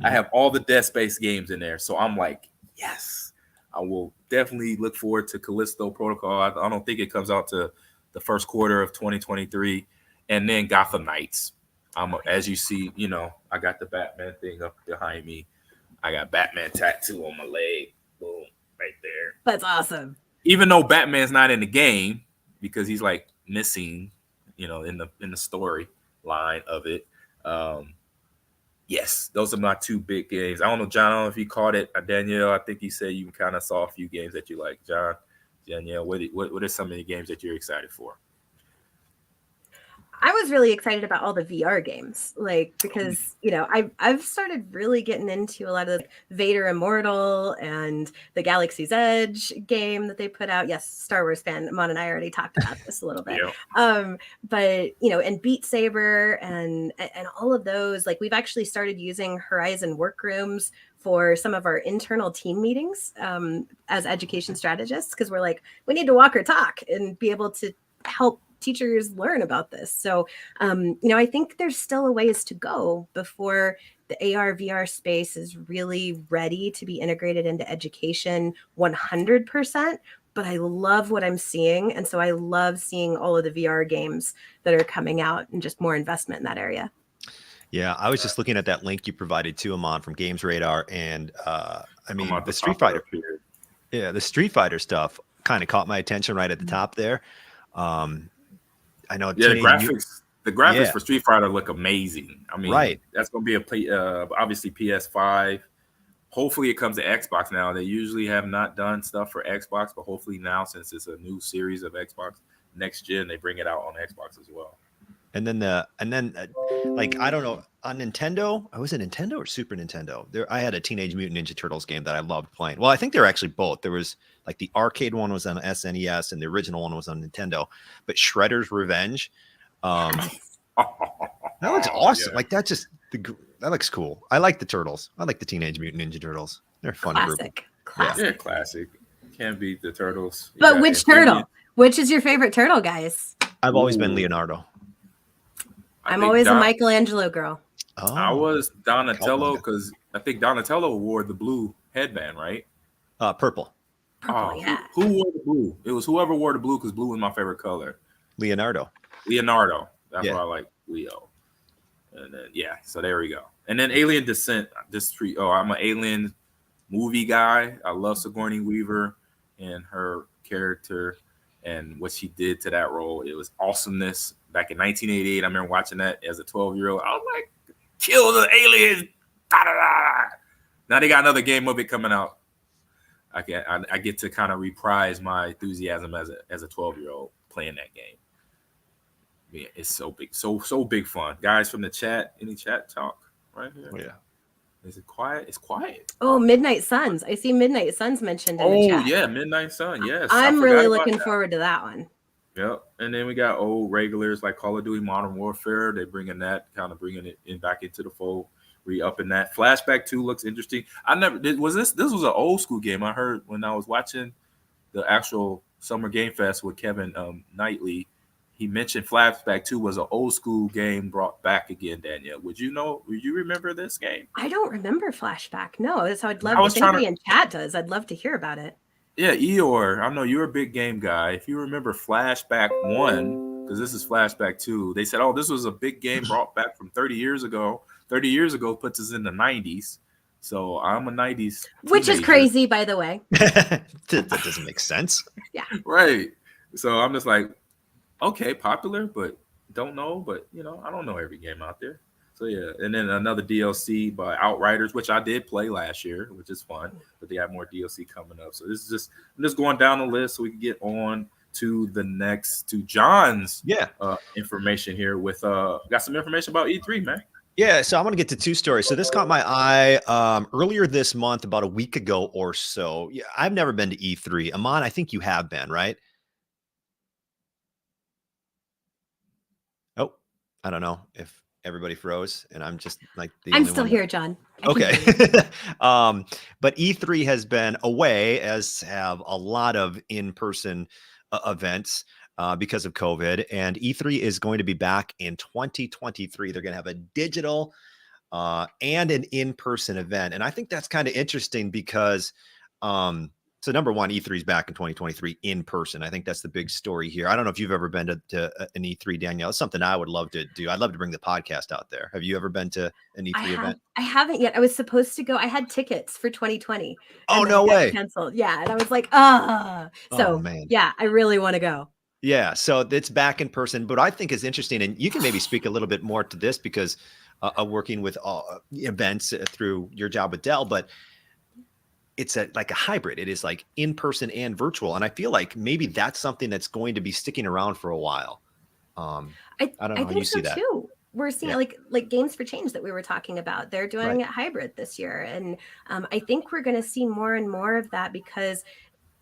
I have all the Dead Space games in there. So I'm like, yes. I will definitely look forward to Callisto Protocol. I don't think it comes out to the first quarter of 2023. And then Gotham Knights. As you see, I got the Batman thing up behind me. I got Batman tattoo on my leg. Boom, right there. That's awesome. Even though Batman's not in the game because he's like missing, in the story line of it. Yes, those are my two big games. I don't know, John, I don't know if you caught it. Danielle, I think you said you kind of saw a few games that you like. John, Danielle, what are some of the games that you're excited for? I was really excited about all the VR games, because I've started really getting into a lot of the Vader Immortal and the Galaxy's Edge game that they put out. Yes, Star Wars fan Ahman and I already talked about this a little bit. Yeah. But and Beat Saber and all of those, we've actually started using Horizon workrooms for some of our internal team meetings as education strategists, because we're like, we need to walk or talk and be able to help teachers learn about this. So, I think there's still a ways to go before the AR VR space is really ready to be integrated into education 100%. But I love what I'm seeing. And so I love seeing all of the VR games that are coming out and just more investment in that area. Yeah, I was just looking at that link you provided to Ahman from Games Radar, and the Street Fighter. Yeah, the Street Fighter stuff kind of caught my attention right at the top there. I know. Yeah, the graphics for Street Fighter look amazing. I mean, right. That's going to be obviously PS5. Hopefully, it comes to Xbox now. They usually have not done stuff for Xbox, but hopefully now, since it's a new series of Xbox next gen, they bring it out on Xbox as well. And then I don't know, on Nintendo, was it Nintendo or Super Nintendo? I had a Teenage Mutant Ninja Turtles game that I loved playing. Well, I think they're actually both. There was the arcade one was on SNES and the original one was on Nintendo. But Shredder's Revenge, that looks awesome. Yeah. That looks cool. I like the Turtles. I like the Teenage Mutant Ninja Turtles. They're a fun group. Classic. Yeah, classic. Can't beat the Turtles. But which turtle? Which is your favorite turtle, guys? I've always been Leonardo. I'm always a Michelangelo girl. Oh, I was Donatello because I think Donatello wore the blue headband, right? Purple. Yeah. Who wore the blue? It was whoever wore the blue because blue was my favorite color. Leonardo. That's why I like Leo. And then so there we go. And then Alien Descent. I'm an Alien movie guy. I love Sigourney Weaver and her character and what she did to that role. It was awesomeness. Back in 1988, I remember watching that as a 12-year-old. I was like, kill the aliens. Da, da, da. Now they got another game of it coming out. I get to kind of reprise my enthusiasm as a 12-year-old playing that game. Yeah, it's so big, so big fun. Guys from the chat, any chat talk right here? Oh, yeah. Is it quiet? It's quiet. Oh, Midnight Suns. I see Midnight Suns mentioned in the chat. Oh, yeah, Midnight Sun. Yes. I'm really looking forward to that one. Yep. And then we got old regulars like Call of Duty Modern Warfare. They're bringing it in back into the fold, re-upping that. Flashback 2 looks interesting. This was an old school game. I heard when I was watching the actual Summer Game Fest with Kevin Knightley. He mentioned Flashback 2 was an old school game brought back again, Danielle. Would you remember this game? I don't remember Flashback. No, so I'd love if anybody in chat does. I'd love to hear about it. Yeah, Eeyore, I know you're a big game guy. If you remember Flashback 1, because this is Flashback 2, they said, this was a big game brought back from 30 years ago. 30 years ago puts us in the 90s. So I'm a 90s Which teenager. is crazy, by the way. That doesn't make sense. Yeah. Right. So I'm just like, okay, popular, but don't know. But, I don't know every game out there. So, yeah. And then another DLC by Outriders, which I did play last year, which is fun. But they have more DLC coming up. So I'm just going down the list so we can get on to John's information here with got some information about E3, man. Yeah, so I'm going to get to two stories. So this caught my eye earlier this month, about a week ago or so. Yeah, I've never been to E3. Ahman, I think you have been, right? Oh, I don't know if everybody froze and I'm just like I'm still here, John. Okay. But E3 has been away, as have a lot of in-person events because of COVID. And E3 is going to be back in 2023. They're going to have a digital and an in-person event. And I think that's kind of interesting because so number one, E3 is back in 2023 in person. I think that's the big story here. I don't know if you've ever been to an E3, Danielle. It's something I would love to do. I'd love to bring the podcast out there. Have you ever been to an E3 event? I haven't yet. I was supposed to go. I had tickets for 2020. Oh, no way. Canceled. Yeah. And I was like, So, man. Yeah, I really want to go. Yeah. So it's back in person. But I think it's interesting. And you can maybe speak a little bit more to this because working with events through your job with Dell. But it's like a hybrid. It is like in person and virtual. And I feel like maybe that's something that's going to be sticking around for a while. I don't know how you see that. Too. We're seeing like Games for Change that we were talking about. They're doing it hybrid this year. And I think we're going to see more and more of that because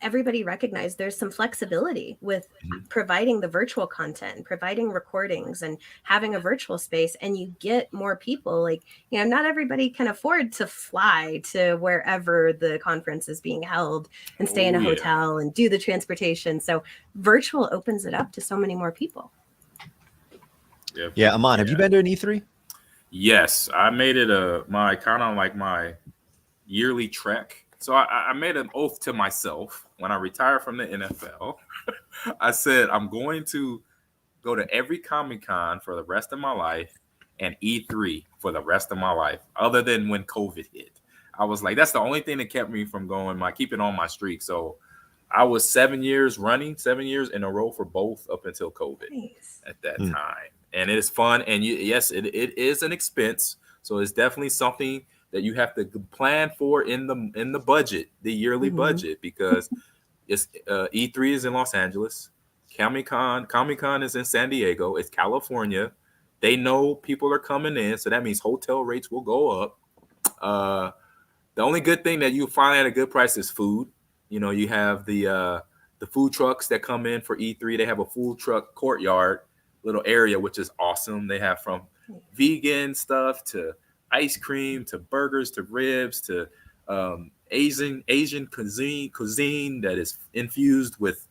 everybody recognized there's some flexibility with providing the virtual content, providing recordings and having a virtual space, and you get more people. Like, not everybody can afford to fly to wherever the conference is being held and stay in a hotel and do the transportation. So virtual opens it up to so many more people. Yeah. Ahman, have you been to an E3? Yes, I made it my yearly trek. So I made an oath to myself when I retired from the NFL. I said, I'm going to go to every Comic-Con for the rest of my life and E3 for the rest of my life, other than when COVID hit. I was like, that's the only thing that kept me from keeping on my streak. So I was 7 years in a row for both up until COVID at that time. And it is fun. And yes, it is an expense. So it's definitely something that you have to plan for in the budget, the yearly budget, because it's E3 is in Los Angeles, Comic-Con is in San Diego, it's California. They know people are coming in, so that means hotel rates will go up. The only good thing that you find at a good price is food. You have the food trucks that come in for E3. They have a food truck courtyard little area, which is awesome. They have from vegan stuff to ice cream to burgers to ribs to Asian cuisine that is infused with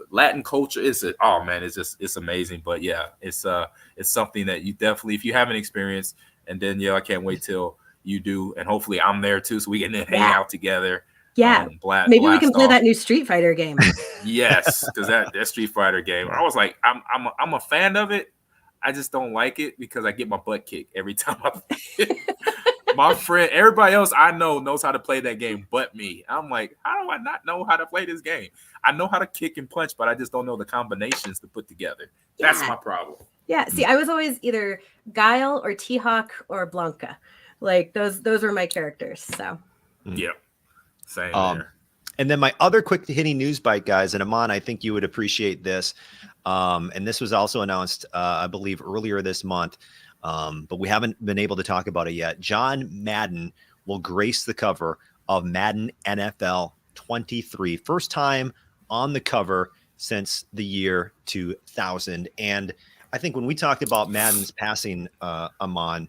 Latin culture. It's amazing. But yeah, it's something that you definitely, if you haven't experienced, and Danielle, I can't wait till you do, and hopefully I'm there too, so we can hang out together. Yeah, maybe we can play that new Street Fighter game. Yes, because that Street Fighter game, I was like, I'm a fan of it. I just don't like it because I get my butt kicked every time I play it. My friend, everybody else I know knows how to play that game but me. I'm like, how do I not know how to play this game? I know how to kick and punch, but I just don't know the combinations to put together. Yeah. That's my problem. Yeah. See, I was always either Guile or T-Hawk or Blanca. Like those were my characters. So yeah. Same there. And then my other quick hitting news bite, guys, and Ahman, I think you would appreciate this. And this was also announced, I believe, earlier this month. But we haven't been able to talk about it yet. John Madden will grace the cover of Madden NFL 23. First time on the cover since the year 2000. And I think when we talked about Madden's passing, Ahman,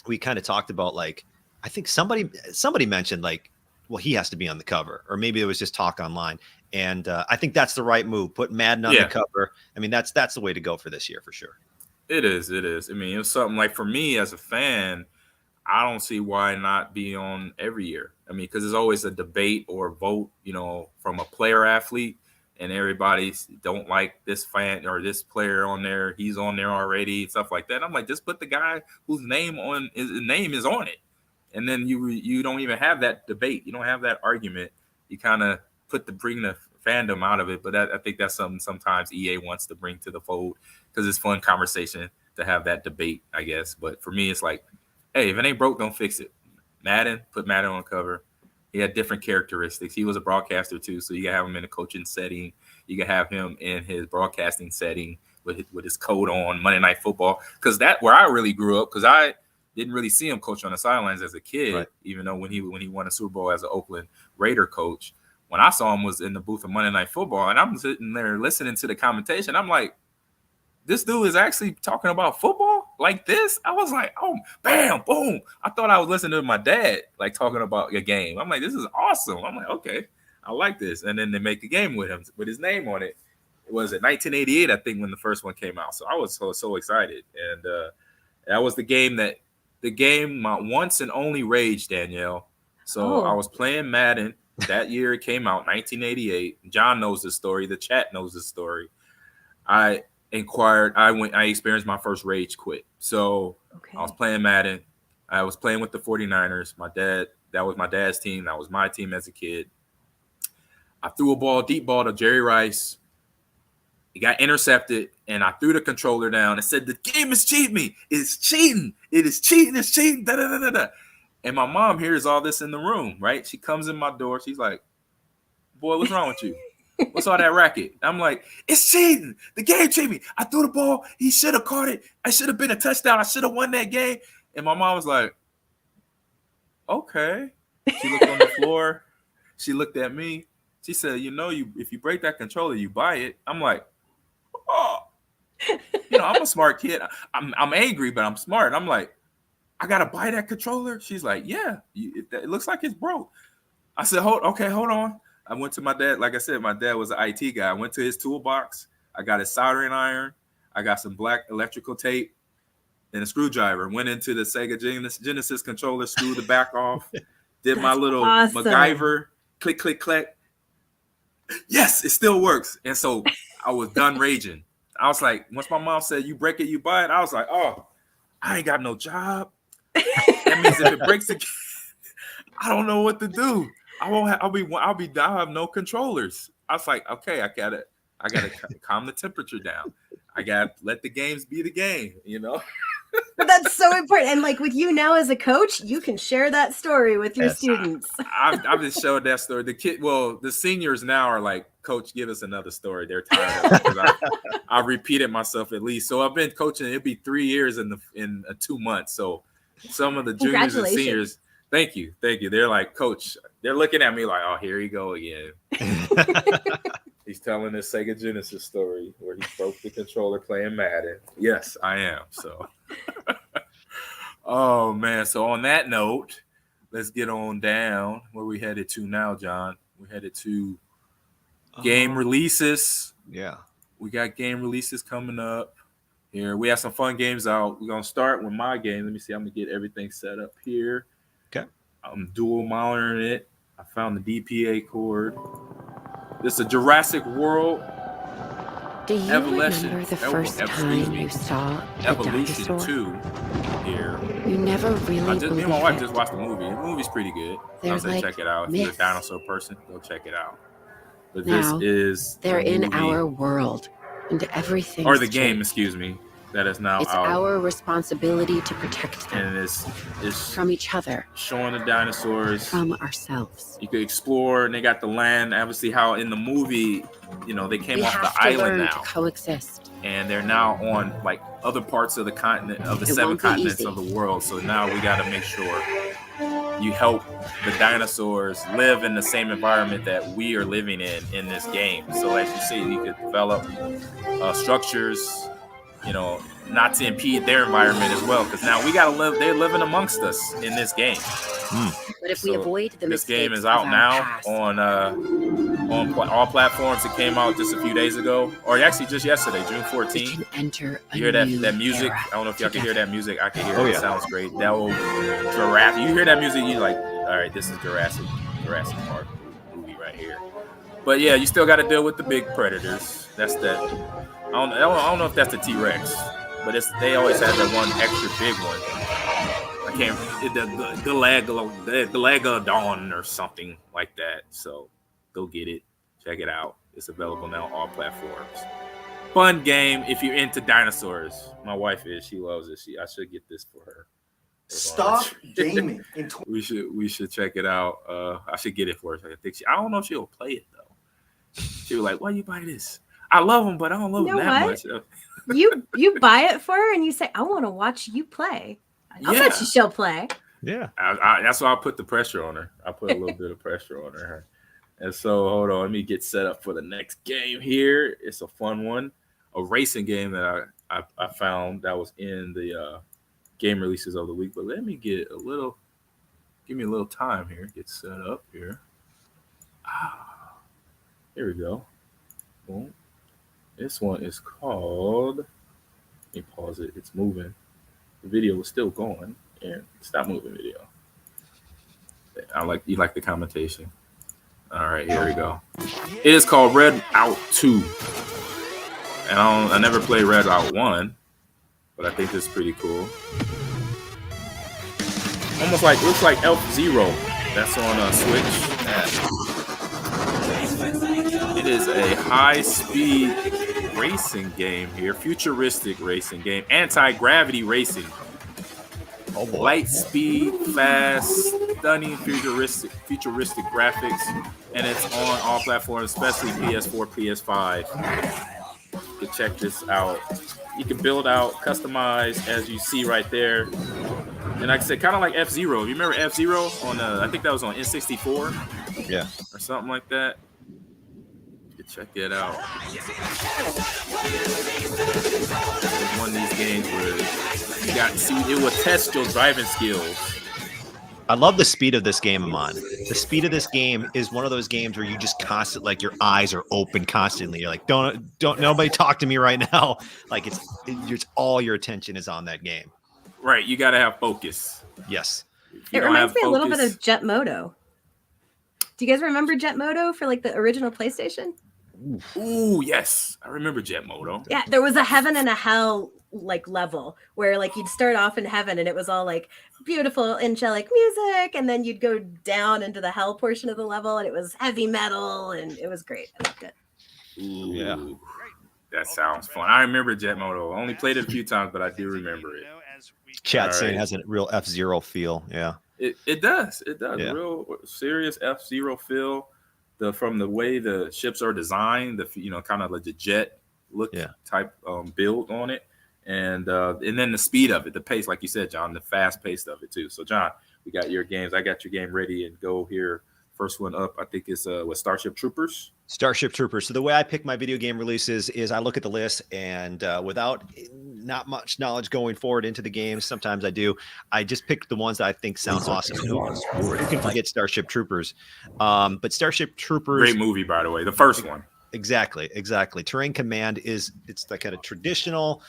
we kind of talked about, like, I think somebody mentioned, like, well, he has to be on the cover, or maybe it was just talk online. And I think that's the right move. Put Madden on the cover. I mean, that's the way to go for this year for sure. It is. I mean, it's something like, for me as a fan, I don't see why not be on every year. I mean, because there's always a debate or vote, from a player athlete, and everybody don't like this fan or this player on there. He's on there already, stuff like that. I'm like, just put the guy whose name is on it. And then you don't even have that debate. You don't have that argument. You kind of bring the fandom out of it. But I think that's something sometimes EA wants to bring to the fold, because it's fun conversation to have that debate, I guess. But for me, it's like, hey, if it ain't broke, don't fix it. Madden, put Madden on the cover. He had different characteristics. He was a broadcaster too, so you can have him in a coaching setting. You can have him in his broadcasting setting with his coat on, Monday Night Football. Because that's where I really grew up, because I didn't really see him coach on the sidelines as a kid, right, even though when he won a Super Bowl as an Oakland Raider coach. When I saw him was in the booth of Monday Night Football, and I'm sitting there listening to the commentation. I'm like, this dude is actually talking about football like this? I was like, oh, bam, boom. I thought I was listening to my dad, like, talking about a game. I'm like, this is awesome. I'm like, okay, I like this. And then they make a game with him, with his name on it. It was in 1988, I think, when the first one came out. So I was so excited. And that was the game my once and only rage, Danielle. So I was playing Madden that year. It came out, 1988. John knows the story. The chat knows the story. I experienced my first rage quit. So I was playing Madden. I was playing with the 49ers. That was my dad's team. That was my team as a kid. I threw a deep ball to Jerry Rice. It got intercepted, and I threw the controller down and said, the game is cheating me. It's cheating. It is cheating. It's cheating. Da, da, da, da, da. And my mom hears all this in the room, right? She comes in my door. She's like, boy, what's wrong with you? What's all that racket? I'm like, it's cheating. The game cheated me. I threw the ball. He should have caught it. I should have been a touchdown. I should have won that game. And my mom was like, okay. She looked on the floor. She looked at me. She said, if you break that controller, you buy it. I'm like, oh, I'm a smart kid. I'm angry, but I'm smart. I'm like, I gotta buy that controller. She's like, yeah, it looks like it's broke. I said, hold on. I went to my dad. Like I said, my dad was an IT guy. I went to his toolbox. I got a soldering iron. I got some black electrical tape and a screwdriver. Went into the Sega Genesis controller, screwed the back off. Did my little MacGyver, click, click, click. Yes, it still works. And so I was done raging. I was like, once my mom said, you break it, you buy it, I was like, oh, I ain't got no job. That means if it breaks again, I don't know what to do. I'll have no controllers. I was like, okay, I gotta calm the temperature down. I gotta let the games be the game, But that's so important. And like with you now as a coach, you can share that story with your students. I've just showed that story. The seniors now are like, Coach, give us another story. They're tired of it because I repeated myself at least. So I've been coaching. It'll be 3 years in 2 months. So some of the juniors and seniors, thank you. They're like, Coach, they're looking at me like, oh, here you go again. He's telling this Sega Genesis story where he broke the controller playing Madden. Yes, I am. So, oh man. So on that note, let's get on down. Where we headed to now, John? We're headed to game releases. Yeah, we got game releases coming up here. We have some fun games out. We're gonna start with my game. Let me see. I'm gonna get everything set up here. Okay. I'm dual monitoring it. I found the DPA cord. This is a Jurassic World Do you Evolution. remember the first time you saw a Evolution dinosaur? 2 here. You never really Me and my believed wife it. just watched the movie. The movie's pretty good. There's I'll say like check it out. If you're a myths. dinosaur person, go check it out. But Now, this is they're the in movie, our world, and everything. or the game, excuse me, that is now It's out. our responsibility to protect them And it's from each other, showing the dinosaurs. from ourselves. You could explore, and they got the land. Obviously, how in the movie, they came We off the have to island learn now, to coexist. and they're now on like other parts of the continent, of the It 7 won't be continents easy. of the world. So now we got to make sure you help the dinosaurs live in the same environment that we are living in this game. So as you see, you could develop structures, not to impede their environment as well. Because now we got to live. They're living amongst us in this game. But if we So avoid the this game mistakes is of out our now past, on all platforms. It came out just a few days ago, or actually just yesterday, June we 14th. can enter a You hear new that music? era I don't know if y'all can hear together. that music. I can hear Oh, it. It yeah. sounds great. That old Jurassic. You hear that music? You like, all right, this is Jurassic Park movie right here. But yeah, you still got to deal with the big predators. That's that. I don't know if that's the T-Rex, but they always have that one extra big one. I can't. The Galagadon or something like that. So go get it. Check it out. It's available now on all platforms. Fun game if you're into dinosaurs. My wife is. She loves it. I should get this for her. Stop gaming. We should check it out. I should get it for her. I don't know if she'll play it though. She was like, "Why you buy this? I love them, but I don't love them that much." You buy it for her and you say, "I want to watch you play." I'll bet you she'll play. Yeah. That's why I put the pressure on her. I put a little bit of pressure on her. And so, hold on. Let me get set up for the next game here. It's a fun one. A racing game that I found that was in the game releases of the week. But let me give me a little time here. Get set up here. Here we go. Boom. This one is called, let me pause it. It's moving. The video was still going. And stop moving video. You like the commentation. All right, here we go. It is called Red Out 2. And I never played Red Out 1, but I think this is pretty cool. Looks like F-Zero. That's on Switch. It is a high-speed racing game here, futuristic racing game, anti-gravity racing. Oh boy. Light speed, fast, stunning, futuristic graphics, and it's on all platforms, especially PS4, PS5. You can check this out. You can build out, customize, as you see right there. And like I said, kind of like F-Zero. You remember F-Zero on I think that was on N64? Yeah. Or something like that. You can check it out. It's one of these games where it will test your driving skills. I love the speed of this game, Ahman. The speed of this game is one of those games where you just constantly, like, your eyes are open constantly. You're like, don't nobody talk to me right now. Like it's all your attention is on that game. Right, you got to have focus. Yes. It reminds me a little bit of Jet Moto. Do you guys remember Jet Moto for like the original PlayStation? Ooh, yes. I remember Jet Moto. Yeah, there was a heaven and a hell like level where like you'd start off in heaven and it was all like beautiful angelic music, and then you'd go down into the hell portion of the level and it was heavy metal and it was great. I loved it. Ooh, yeah. That sounds fun. I remember Jet Moto. I only played it a few times, but I do remember it. Chat saying right. it has a real F-Zero feel. Yeah. It does. It does. Yeah. Real serious F-Zero feel. From the way the ships are designed, kind of like the jet look type build on it, and then the speed of it, the pace, like you said, John, the fast pace of it too. So, John, we got your games. I got your game ready and go here. First one up, I think, is with Starship Troopers. Starship Troopers. So the way I pick my video game releases is I look at the list, and without not much knowledge going forward into the game, sometimes I do. I just pick the ones that I think sound awesome. You can forget Starship Troopers, but Starship Troopers, Great movie, by the way, the first one. Exactly. Terrain Command it's like a traditional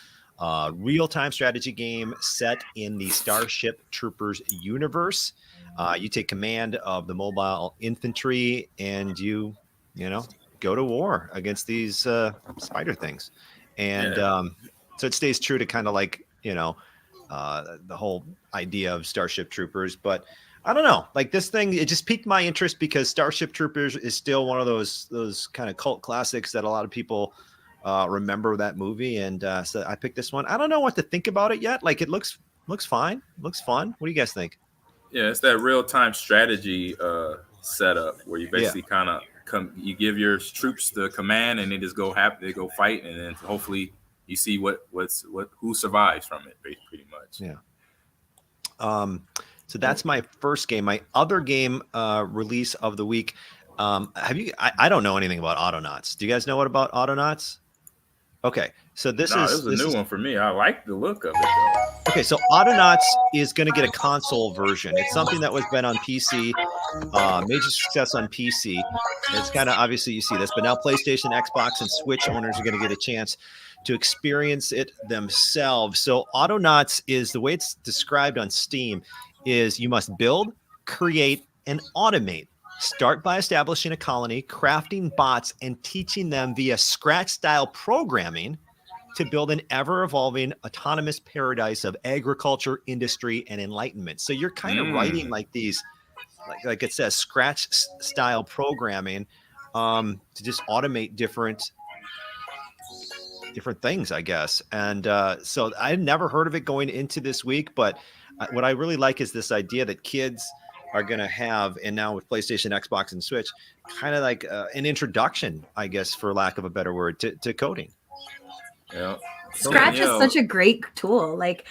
real-time strategy game set in the Starship Troopers universe. You take command of the mobile infantry, and you go to war against these spider things. And so it stays true to kind of like, the whole idea of Starship Troopers. But I don't know, like this thing, it just piqued my interest because Starship Troopers is still one of those kind of cult classics that a lot of people remember that movie. And so I picked this one. I don't know what to think about it yet. Like it looks fine. Looks fun. What do you guys think? Yeah, it's that real-time strategy setup where you basically kind of you give your troops the command and they just go fight, and then hopefully you see who survives from it, pretty much. Yeah. So that's my first game. My other game release of the week. I don't know anything about Autonauts. Do you guys know what about Autonauts? Okay, so this is a new one for me. I like the look of it though. Okay, so Autonauts is going to get a console version. It's something that was been on PC, major success on PC. It's kind of obviously you see this, but now PlayStation, Xbox, and Switch owners are going to get a chance to experience it themselves. So Autonauts is the way it's described on Steam is you must build, create, and automate. Start by establishing a colony, crafting bots, and teaching them via Scratch-style programming to build an ever-evolving autonomous paradise of agriculture, industry, and enlightenment. So you're kind of writing like these, like it says, Scratch-style programming to just automate different things, I guess. And so I had never heard of it going into this week, but what I really like is this idea that kids are going to have, and now with PlayStation, Xbox, and Switch, kind of like an introduction, I guess, for lack of a better word, to coding. Yeah. Scratch is such a great tool. Like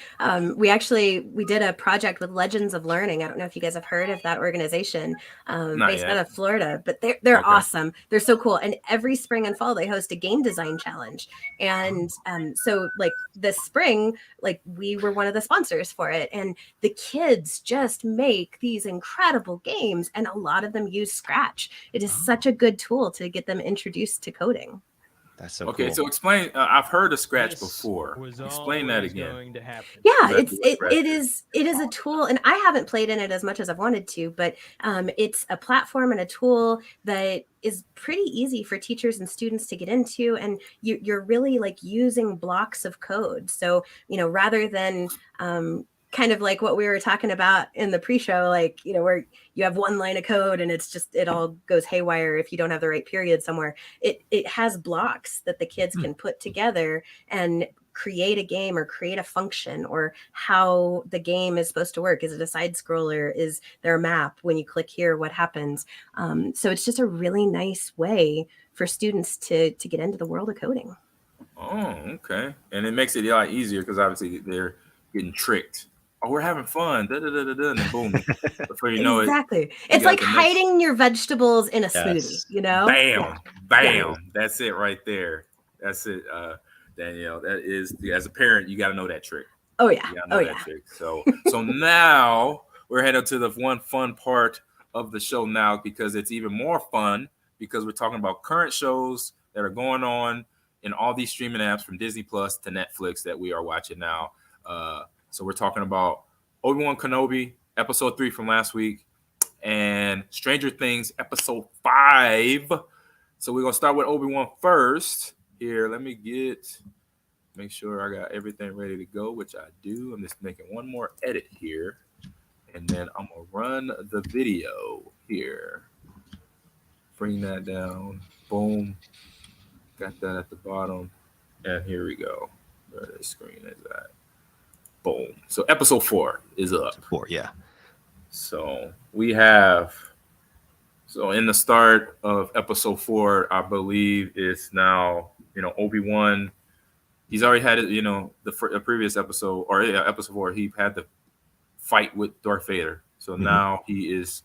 we did a project with Legends of Learning. I don't know if you guys have heard of that organization based out of Florida, but they're awesome. They're so cool. And every spring and fall, they host a game design challenge. And so like this spring, like we were one of the sponsors for it. And the kids just make these incredible games. And a lot of them use Scratch. It is such a good tool to get them introduced to coding. That's so okay. Cool. So explain. I've heard of Scratch before. Explain that again. Yeah, it is a tool, and I haven't played in it as much as I've wanted to, but it's a platform and a tool that is pretty easy for teachers and students to get into, and you're really like using blocks of code. So rather than kind of like what we were talking about in the pre-show, like, where you have one line of code and it all goes haywire if you don't have the right period somewhere. It has blocks that the kids can put together and create a game or create a function or how the game is supposed to work. Is it a side scroller? Is there a map? When you click here, what happens? So it's just a really nice way for students to get into the world of coding. Oh, okay. And it makes it a lot easier because obviously they're getting tricked. Oh, we're having fun. Da, da, da, da, da, and then boom. Before you know exactly. It's like hiding your vegetables in a smoothie, Bam. Bam. That's it right there. That's it, Danielle. That is, as a parent, you got to know that trick. Oh, yeah. That trick. So now we're headed to the one fun part of the show now because it's even more fun because we're talking about current shows that are going on in all these streaming apps from Disney Plus to Netflix that we are watching now. So we're talking about Obi-Wan Kenobi, episode 3 from last week, and Stranger Things, episode 5. So we're going to start with Obi-Wan first. Here, let me make sure I got everything ready to go, which I do. I'm just making one more edit here, and then I'm going to run the video here. Bring that down. Boom. Got that at the bottom. And here we go. Where the screen is at. Boom. So episode 4 is up. 4, yeah. So we have, in the start of episode 4, I believe it's now, Obi-Wan, he's already had it, the previous episode, episode 4, he had the fight with Darth Vader. So now he is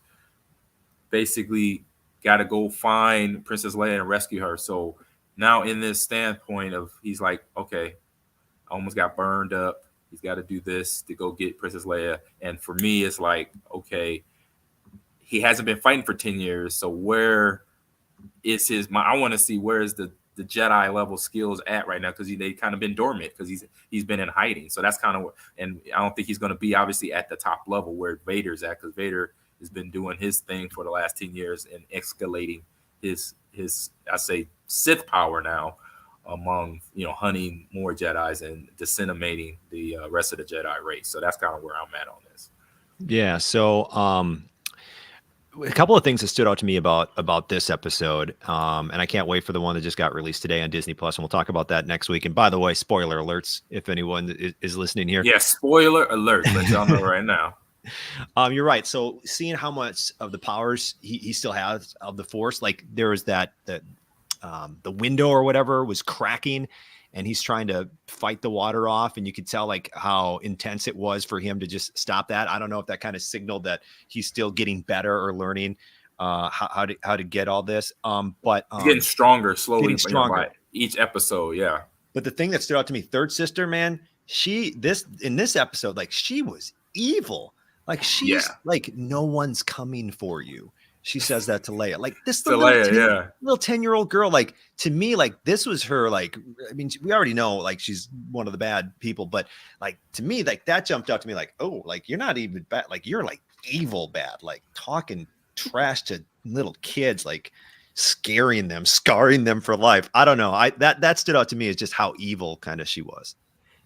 basically got to go find Princess Leia and rescue her. So now in this standpoint of, he's like, okay, I almost got burned up. He's got to do this to go get Princess Leia. And for me, it's like, okay, he hasn't been fighting for 10 years. So where is I want to see where is the Jedi level skills at right now, because they kind of been dormant because he's been in hiding. So that's kind of, and I don't think he's going to be obviously at the top level where Vader's at, because Vader has been doing his thing for the last 10 years and escalating his his I say Sith power now among hunting more Jedis and disseminating the rest of the Jedi race. So that's kind of where I'm at on this. Yeah. So a couple of things that stood out to me about this episode, and I can't wait for the one that just got released today on Disney Plus, and we'll talk about that next week. And by the way, spoiler alerts if anyone is listening here. Yeah, spoiler alert. Let y'all know right now. You're right. So seeing how much of the powers he still has of the Force, like there was the window or whatever was cracking, and he's trying to fight the water off, and you could tell like how intense it was for him to just stop that. I don't know if that kind of signaled that he's still getting better or learning how to get all this. But he's getting stronger slowly, getting stronger by each episode. Yeah. But the thing that stood out to me, third sister, man, in this episode, like she was evil. Like she's like, no one's coming for you. She says that to Leia. Like this little 10-year-old girl. Like to me, like this was her. Like I mean, we already know like she's one of the bad people, but like to me, like that jumped out to me. Like, oh, like you're not even bad. Like you're like evil bad. Like talking trash to little kids. Like scaring them, scarring them for life. I don't know. That stood out to me as just how evil kind of she was.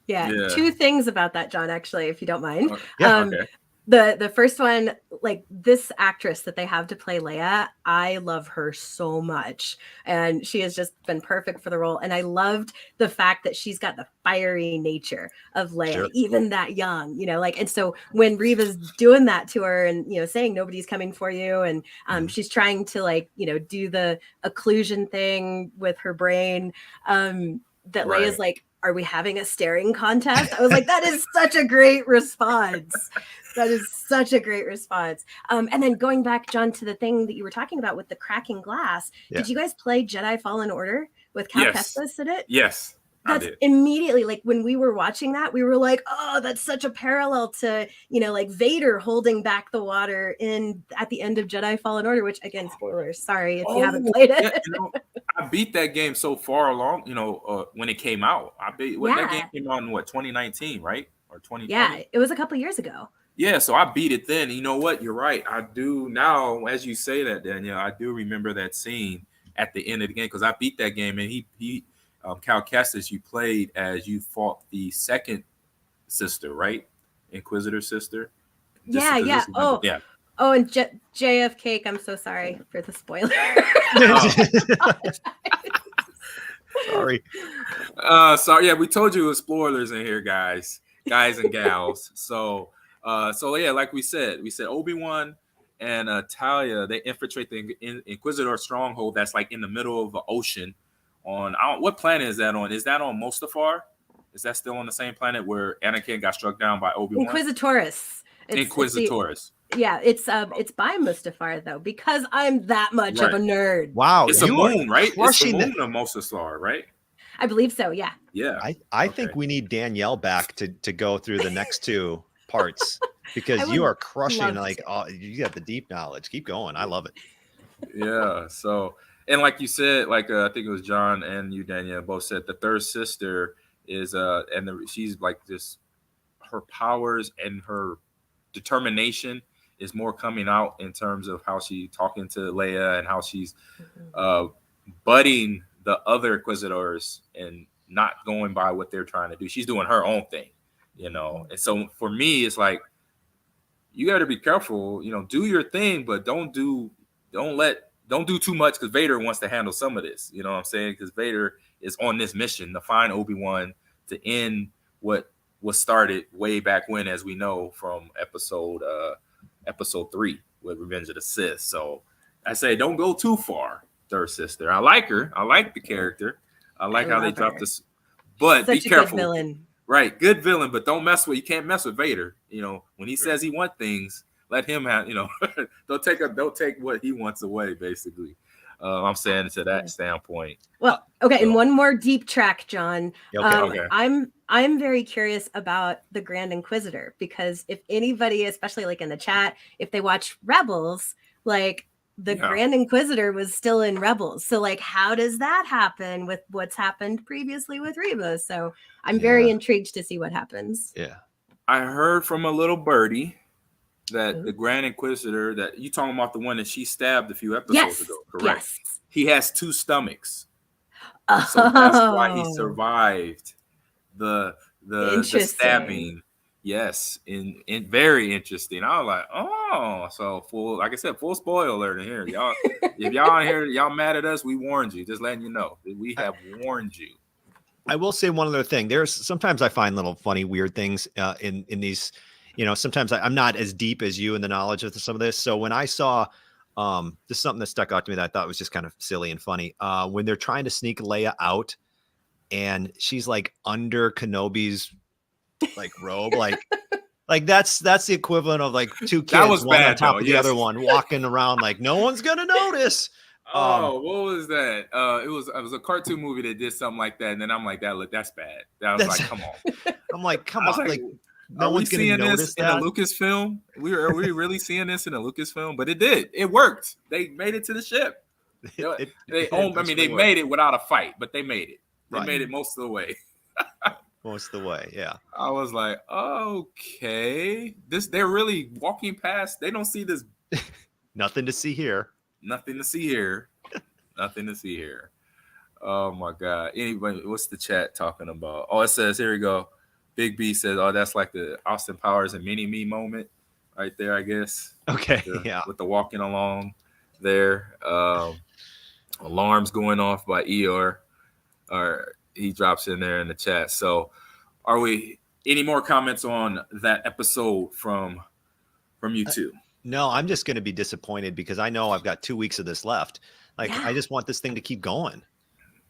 Yeah. Two things about that, John. Actually, if you don't mind. Okay. The first one, like this actress that they have to play Leia, I love her so much. And she has just been perfect for the role. And I loved the fact that she's got the fiery nature of Leia, even that young, like, and so when Reva's doing that to her and, saying nobody's coming for you. And she's trying to like, do the occlusion thing with her brain, that Leia's like, are we having a staring contest? I was like, that is such a great response. That is such a great response. And then going back, John, to the thing that you were talking about with the cracking glass. Yeah. Did you guys play Jedi Fallen Order with Cal Kestis in it? Yes. That's immediately like when we were watching that, we were like, oh, that's such a parallel to, like Vader holding back the water at the end of Jedi Fallen Order, which again, spoilers. Sorry if you haven't played it. I beat that game so far along, when it came out. That game came out in 2019, right? Or 2020? Yeah, it was a couple years ago. Yeah, so I beat it then. You know what? You're right. I do now, as you say that, Danielle, I do remember that scene at the end of the game because I beat that game and he Cal Kestis, you played as you fought the second sister, right? Inquisitor sister. Yeah. Oh, and JFK. I'm so sorry for the spoiler. Sorry. Sorry. Yeah, we told you it was spoilers in here, guys and gals. So yeah, like we said Obi-Wan and Talia, they infiltrate the Inquisitor stronghold that's like in the middle of the ocean. What planet is that on? Is that on Mustafar? Is that still on the same planet where Anakin got struck down by Obi-Wan? Inquisitoris. It's by Mustafar though, because I'm that much of a nerd. Wow, it's a moon, right? It's the moon of Mustafar, right? I believe so. Yeah. Yeah. I think we need Danielle back to go through the next two parts because you are crushing. Like you got the deep knowledge. Keep going. I love it. Yeah. So. And like you said, like I think it was John and you, Danielle, both said the third sister is she's like this. Her powers and her determination is more coming out in terms of how she's talking to Leia and how she's budding the other Inquisitors and not going by what they're trying to do. She's doing her own thing, And so for me, it's like you got to be careful. Do your thing, but don't do too much because Vader wants to handle some of this. You know what I'm saying? Because Vader is on this mission to find Obi-Wan to end what was started way back when, as we know from episode 3 with Revenge of the Sith. So I say don't go too far, third sister. I like her. I like the character. I like how they dropped this. But be careful. Good villain. Right, good villain, but you can't mess with Vader. When he says he wants things, let him have, don't take what he wants away, basically. I'm saying to that standpoint. Well, okay, and one more deep track, John. Okay. I'm very curious about the Grand Inquisitor because if anybody, especially like in the chat, if they watch Rebels, like the Grand Inquisitor was still in Rebels. So like, how does that happen with what's happened previously with Reva? So I'm very intrigued to see what happens. Yeah. I heard from a little birdie that the Grand Inquisitor that you talking about, the one that she stabbed a few episodes Yes. ago, correct? Yes. He has 2 stomachs, so that's why he Oh, survived the interesting. stabbing. Yes, in very interesting. I was like, oh, so full, like I said, full spoiler alert in here, y'all. If y'all in here, y'all mad at us, we warned you. Just letting you know that we have warned you. I will say one other thing. There's sometimes I find little funny, weird things in these. Sometimes I'm not as deep as you in the knowledge of some of this. So when I saw, this is something that stuck out to me that I thought was just kind of silly and funny. When they're trying to sneak Leia out, and she's like under Kenobi's like robe, like that's the equivalent of like 2 kids, That was one on bad, top though, of the yes. other one, walking around like no one's gonna notice. Oh, what was that? It was a cartoon movie that did something like that, and then I'm like, that's bad. I was like, come on. I'm like, come I was on, like, no are we one's gonna seeing notice this in a that. Lucasfilm? Are we really seeing this in a Lucasfilm? But it did. It worked. They made it to the ship. They made it without a fight, but they made it. They made it most of the way. Most of the way, yeah. I was like, okay, they're really walking past. They don't see this. Nothing to see here. Nothing to see here. Nothing to see here. Oh my God. Anybody, what's the chat talking about? Oh, it says, here we go. Big B says, oh, that's like the Austin Powers and Mini-Me moment right there, I guess. Okay, yeah. With the walking along there. Alarms going off by Eeyore. Or he drops in there in the chat. So are we any more comments on that episode from you two? No, I'm just going to be disappointed because I know I've got 2 weeks of this left. Like, I just want this thing to keep going.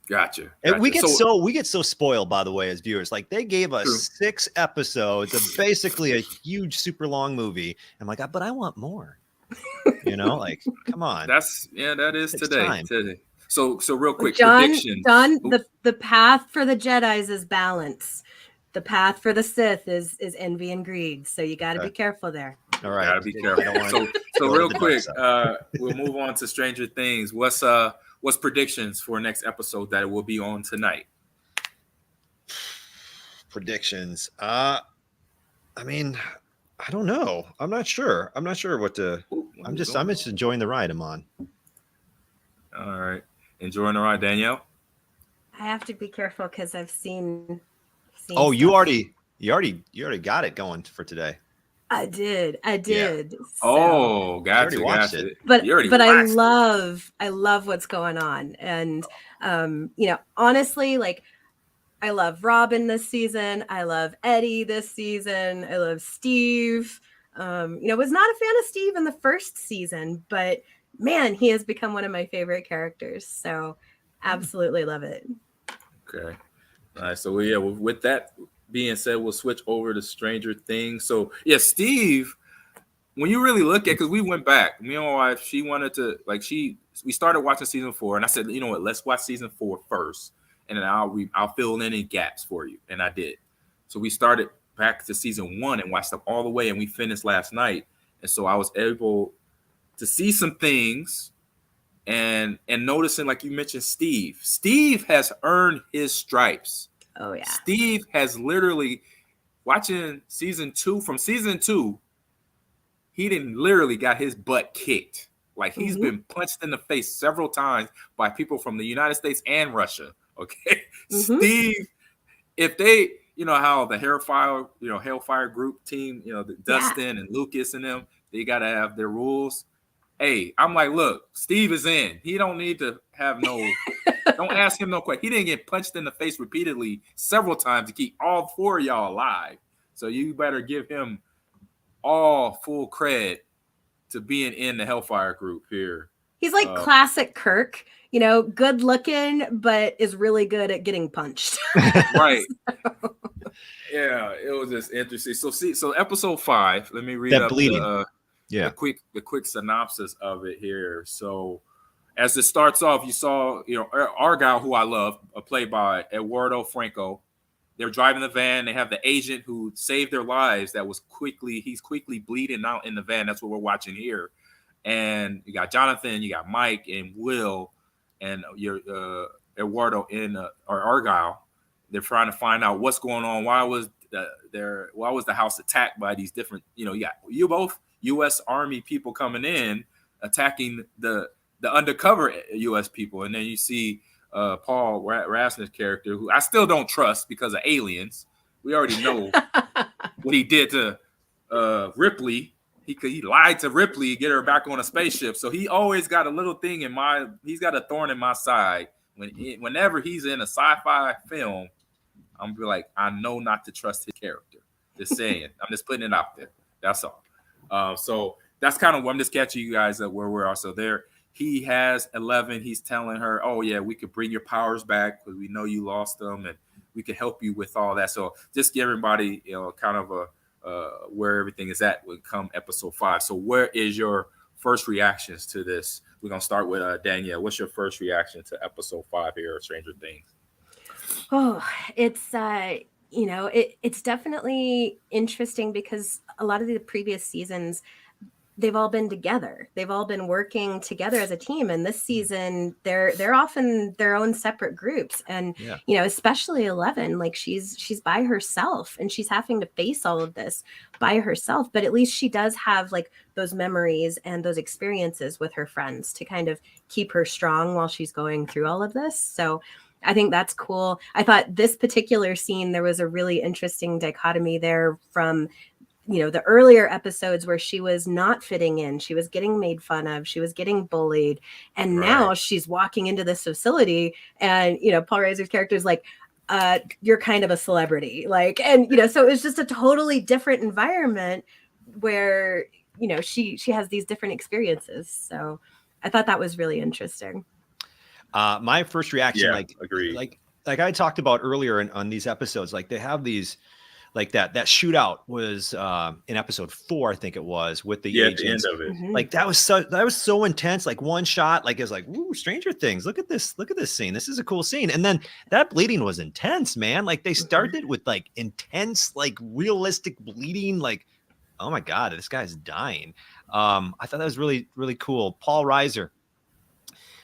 Gotcha. And we get so spoiled, by the way, as viewers. Like, they gave us 6 episodes of basically a huge, super long movie. I'm like, but I want more. Like, come on. That is today. So real quick, John, predictions. The path for the Jedis is balance. The path for the Sith is envy and greed. So you got to be careful there. All right. Gotta be careful. So real quick, we'll move on to Stranger Things. What's predictions for next episode that it will be on tonight? Predictions. I don't know. I'm not sure. I'm not sure what to. I'm just enjoying the ride I'm on. All right, enjoying the ride, Danielle. I have to be careful because I've seen. Oh, you already got it going for today. I did. Yeah. So. Oh, gotcha. But I love what's going on, and honestly, like, I love Robin this season. I love Eddie this season. I love Steve. Was not a fan of Steve in the first season, but man, he has become one of my favorite characters. So absolutely love it. Okay. All right. So with that being said, we'll switch over to Stranger Things. So yeah, Steve, when you really look at, because we went back, me and my wife, she wanted to, we started watching season 4, and I said, you know what, let's watch season 4 first, and then I'll fill in any gaps for you, and I did. So we started back to season 1 and watched them all the way, and we finished last night, and so I was able to see some things, and noticing, like you mentioned, Steve has earned his stripes. Oh yeah. Steve has literally, watching season 2, from season 2, he didn't literally got his butt kicked. Like, he's been punched in the face several times by people from the United States and Russia. Okay. Steve, if they, how the Hellfire group team, Dustin and Lucas and them, they got to have their rules. Hey, I'm like, look, Steve is in. He don't need to have don't ask him no question. He didn't get punched in the face repeatedly several times to keep all 4 of y'all alive. So you better give him all full cred to being in the Hellfire group here. He's like classic Kirk, good looking, but is really good at getting punched. Right. Yeah, it was just interesting. So episode 5, let me read that up bleeding. the quick synopsis of it here. So as it starts off, you saw, Argyle, who I love, played by Eduardo Franco. They're driving the van. They have the agent who saved their lives he's quickly bleeding out in the van. That's what we're watching here. And you got Jonathan, you got Mike and Will and your Eduardo or Argyle. They're trying to find out what's going on. Why was the house attacked by these different, you got U.S. Army people coming in attacking the undercover U.S. people, and then you see Paul Rasner's character, who I still don't trust because of aliens. We already know what he did to Ripley. He lied to Ripley to get her back on a spaceship. So he always got a little thing he's got a thorn in my side. Whenever he's in a sci-fi film, I'm be like, I know not to trust his character. Just saying. I'm just putting it out there. That's all. So that's kind of what I'm just catching you guys up where we are. So there, he has 11. He's telling her, oh yeah, we could bring your powers back because we know you lost them, and we can help you with all that. So just give everybody, kind of where everything is at when come episode 5. So where is your first reactions to this? We're gonna start with Danielle. What's your first reaction to episode 5 here of Stranger Things? Oh, it's it's definitely interesting because a lot of the previous seasons, they've all been together. They've all been working together as a team. And this season, they're often their own separate groups. And especially 11, like she's by herself and she's having to face all of this by herself. But at least she does have like those memories and those experiences with her friends to kind of keep her strong while she's going through all of this. So I think that's cool. I thought this particular scene, there was a really interesting dichotomy there from the earlier episodes where she was not fitting in, she was getting made fun of, she was getting bullied. And now she's walking into this facility and, Paul Reiser's character is like, you're kind of a celebrity. Like, and, so it's just a totally different environment where, she has these different experiences. So I thought that was really interesting. My first reaction, agreed. like I talked about earlier on these episodes, like they have these, like that shootout was in episode 4, I think it was, with the agents. At the end of it. Mm-hmm. Like that was so intense. Like one shot, like it was like, ooh, Stranger Things. Look at this scene. This is a cool scene. And then that bleeding was intense, man. Like they started with like intense, like realistic bleeding. Like, oh my God, this guy's dying. I thought that was really, really cool. Paul Reiser.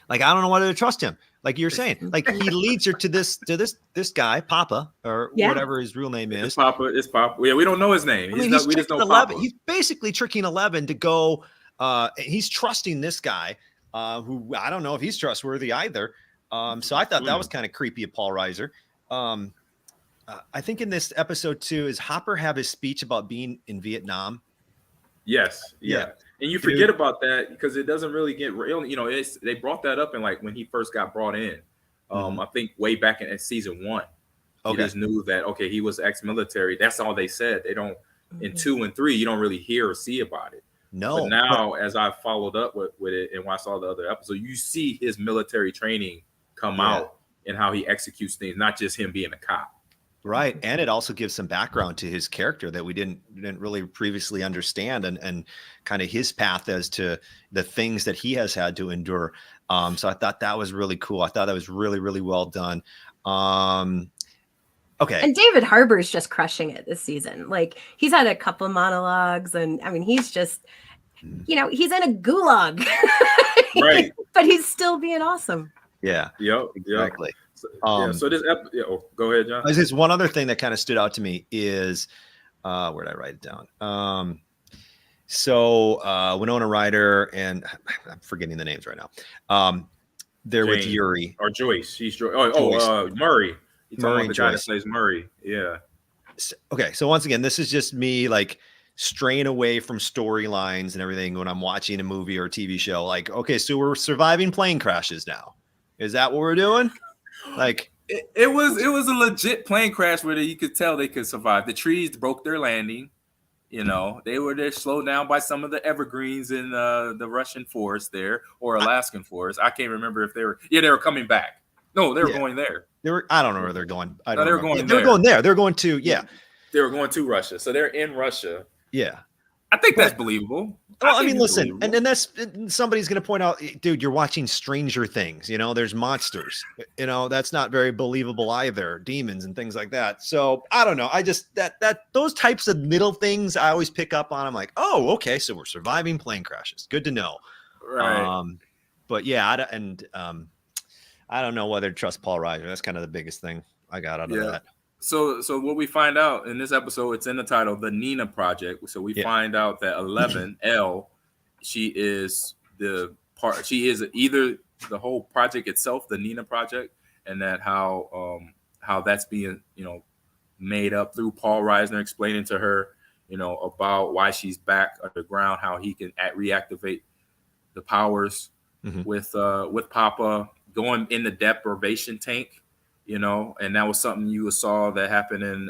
Like, I don't know whether to trust him. Like you're saying, like he leads her to this guy, Papa, or whatever his real name is. It's Papa. Yeah, we don't know his name. We just know 11. Papa. He's basically tricking 11 to go. He's trusting this guy, who I don't know if he's trustworthy either. So I thought that was kind of creepy of Paul Reiser. I think in this episode too, is Hopper have his speech about being in Vietnam? Yes. Yeah. And you forget about that because it doesn't really get real. They brought that up in like when he first got brought in. I think way back in season 1. You just knew that, okay, he was ex-military. That's all they said. They don't, in 2 and 3, you don't really hear or see about it. No. But now, as I followed up with it and watched all the other episodes, you see his military training come out and how he executes things, not just him being a cop. Right. And it also gives some background to his character that we didn't really previously understand, and kind of his path as to the things that he has had to endure. So I thought that was really cool. I thought that was really, really well done. Okay. And David Harbour's just crushing it this season. Like he's had a couple monologues and I mean, he's just, he's in a gulag, right? But he's still being awesome. Yeah. Yep. Exactly. So this go ahead, John. There's one other thing that kind of stood out to me is where did I write it down? So Winona Ryder and I'm forgetting the names right now. They're with Yuri or Joyce. She's Joyce. Joyce. Murray. You talking about the guy that Joyce. plays Murray? Yeah. Okay, so once again, this is just me like straying away from storylines and everything when I'm watching a movie or a TV show. Like, okay, so we're surviving plane crashes now. Is that what we're doing? Like it was a legit plane crash where you could tell they could survive. The trees broke their landing. They were there slowed down by some of the evergreens in the Russian forest there or Alaskan forest. I can't remember if they were coming back. No, they were going there. I don't know where they're going. They were going there. They're going to They were going to Russia. So they're in Russia. Yeah. I think that's believable. Well, I mean, listen, and then somebody's going to point out, dude, you're watching Stranger Things. There's monsters. That's not very believable either. Demons and things like that. So I don't know. I just those types of little things I always pick up on. I'm like, oh, okay, so we're surviving plane crashes. Good to know. Right. But yeah, I don't know whether to trust Paul Reiser. That's kind of the biggest thing I got out of that. So what we find out in this episode, it's in the title, the Nina Project. So we find out that 11 L, she is either the whole project itself, the Nina Project, and that how that's being made up through Paul Reisner explaining to her about why she's back underground, how he can reactivate the powers with Papa going in the deprivation tank. And that was something you saw that happened in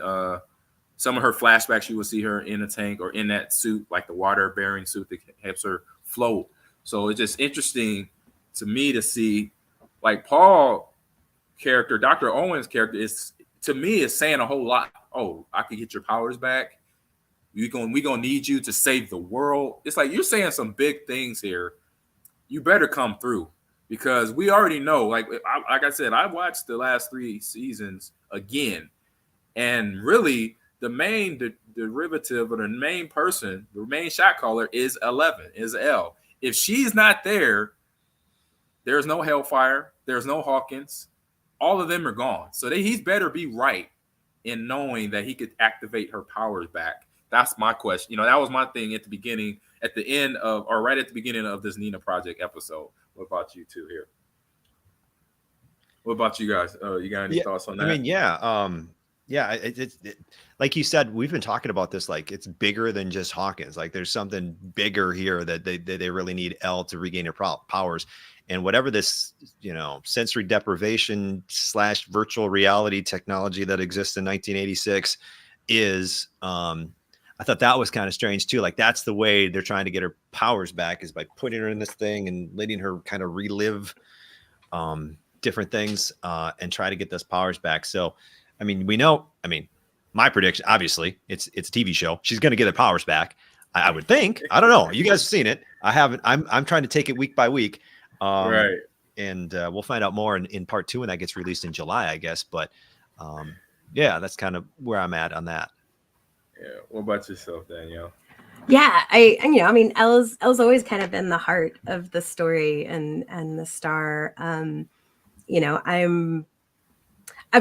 some of her flashbacks. You would see her in a tank or in that suit, like the water-bearing suit that helps her float. So it's just interesting to me to see, like, Paul character, Dr. Owen's character is saying a whole lot. Oh, I can get your powers back. We gonna need you to save the world. It's like you're saying some big things here. You better come through. Because we already know, like I said, I watched the last 3 seasons again, and really the main derivative or the main person, the main shot caller is 11, is L. If she's not there, there's no Hellfire, there's no Hawkins, all of them are gone. So he's better be right in knowing that he could activate her powers back. That's my question. That was my thing at the beginning, at the end of, or right at the beginning of this Nina Project episode. What about you two here? What about you guys? You got any thoughts on that? I mean, it's like you said, we've been talking about this, like it's bigger than just Hawkins. Like there's something bigger here that they really need L to regain her powers. And whatever this, sensory deprivation / virtual reality technology that exists in 1986 is, I thought that was kind of strange too. Like that's the way they're trying to get her powers back, is by putting her in this thing and letting her kind of relive different things and try to get those powers back. So, I mean, my prediction, obviously it's a TV show. She's going to get her powers back. I would think. I don't know. You guys have seen it. I haven't. I'm trying to take it week by week. Right. And we'll find out more in part 2 when that gets released in July, I guess. But that's kind of where I'm at on that. Yeah. What about yourself, Danielle? Yeah, I mean, Elle's always kind of been the heart of the story and the star. I've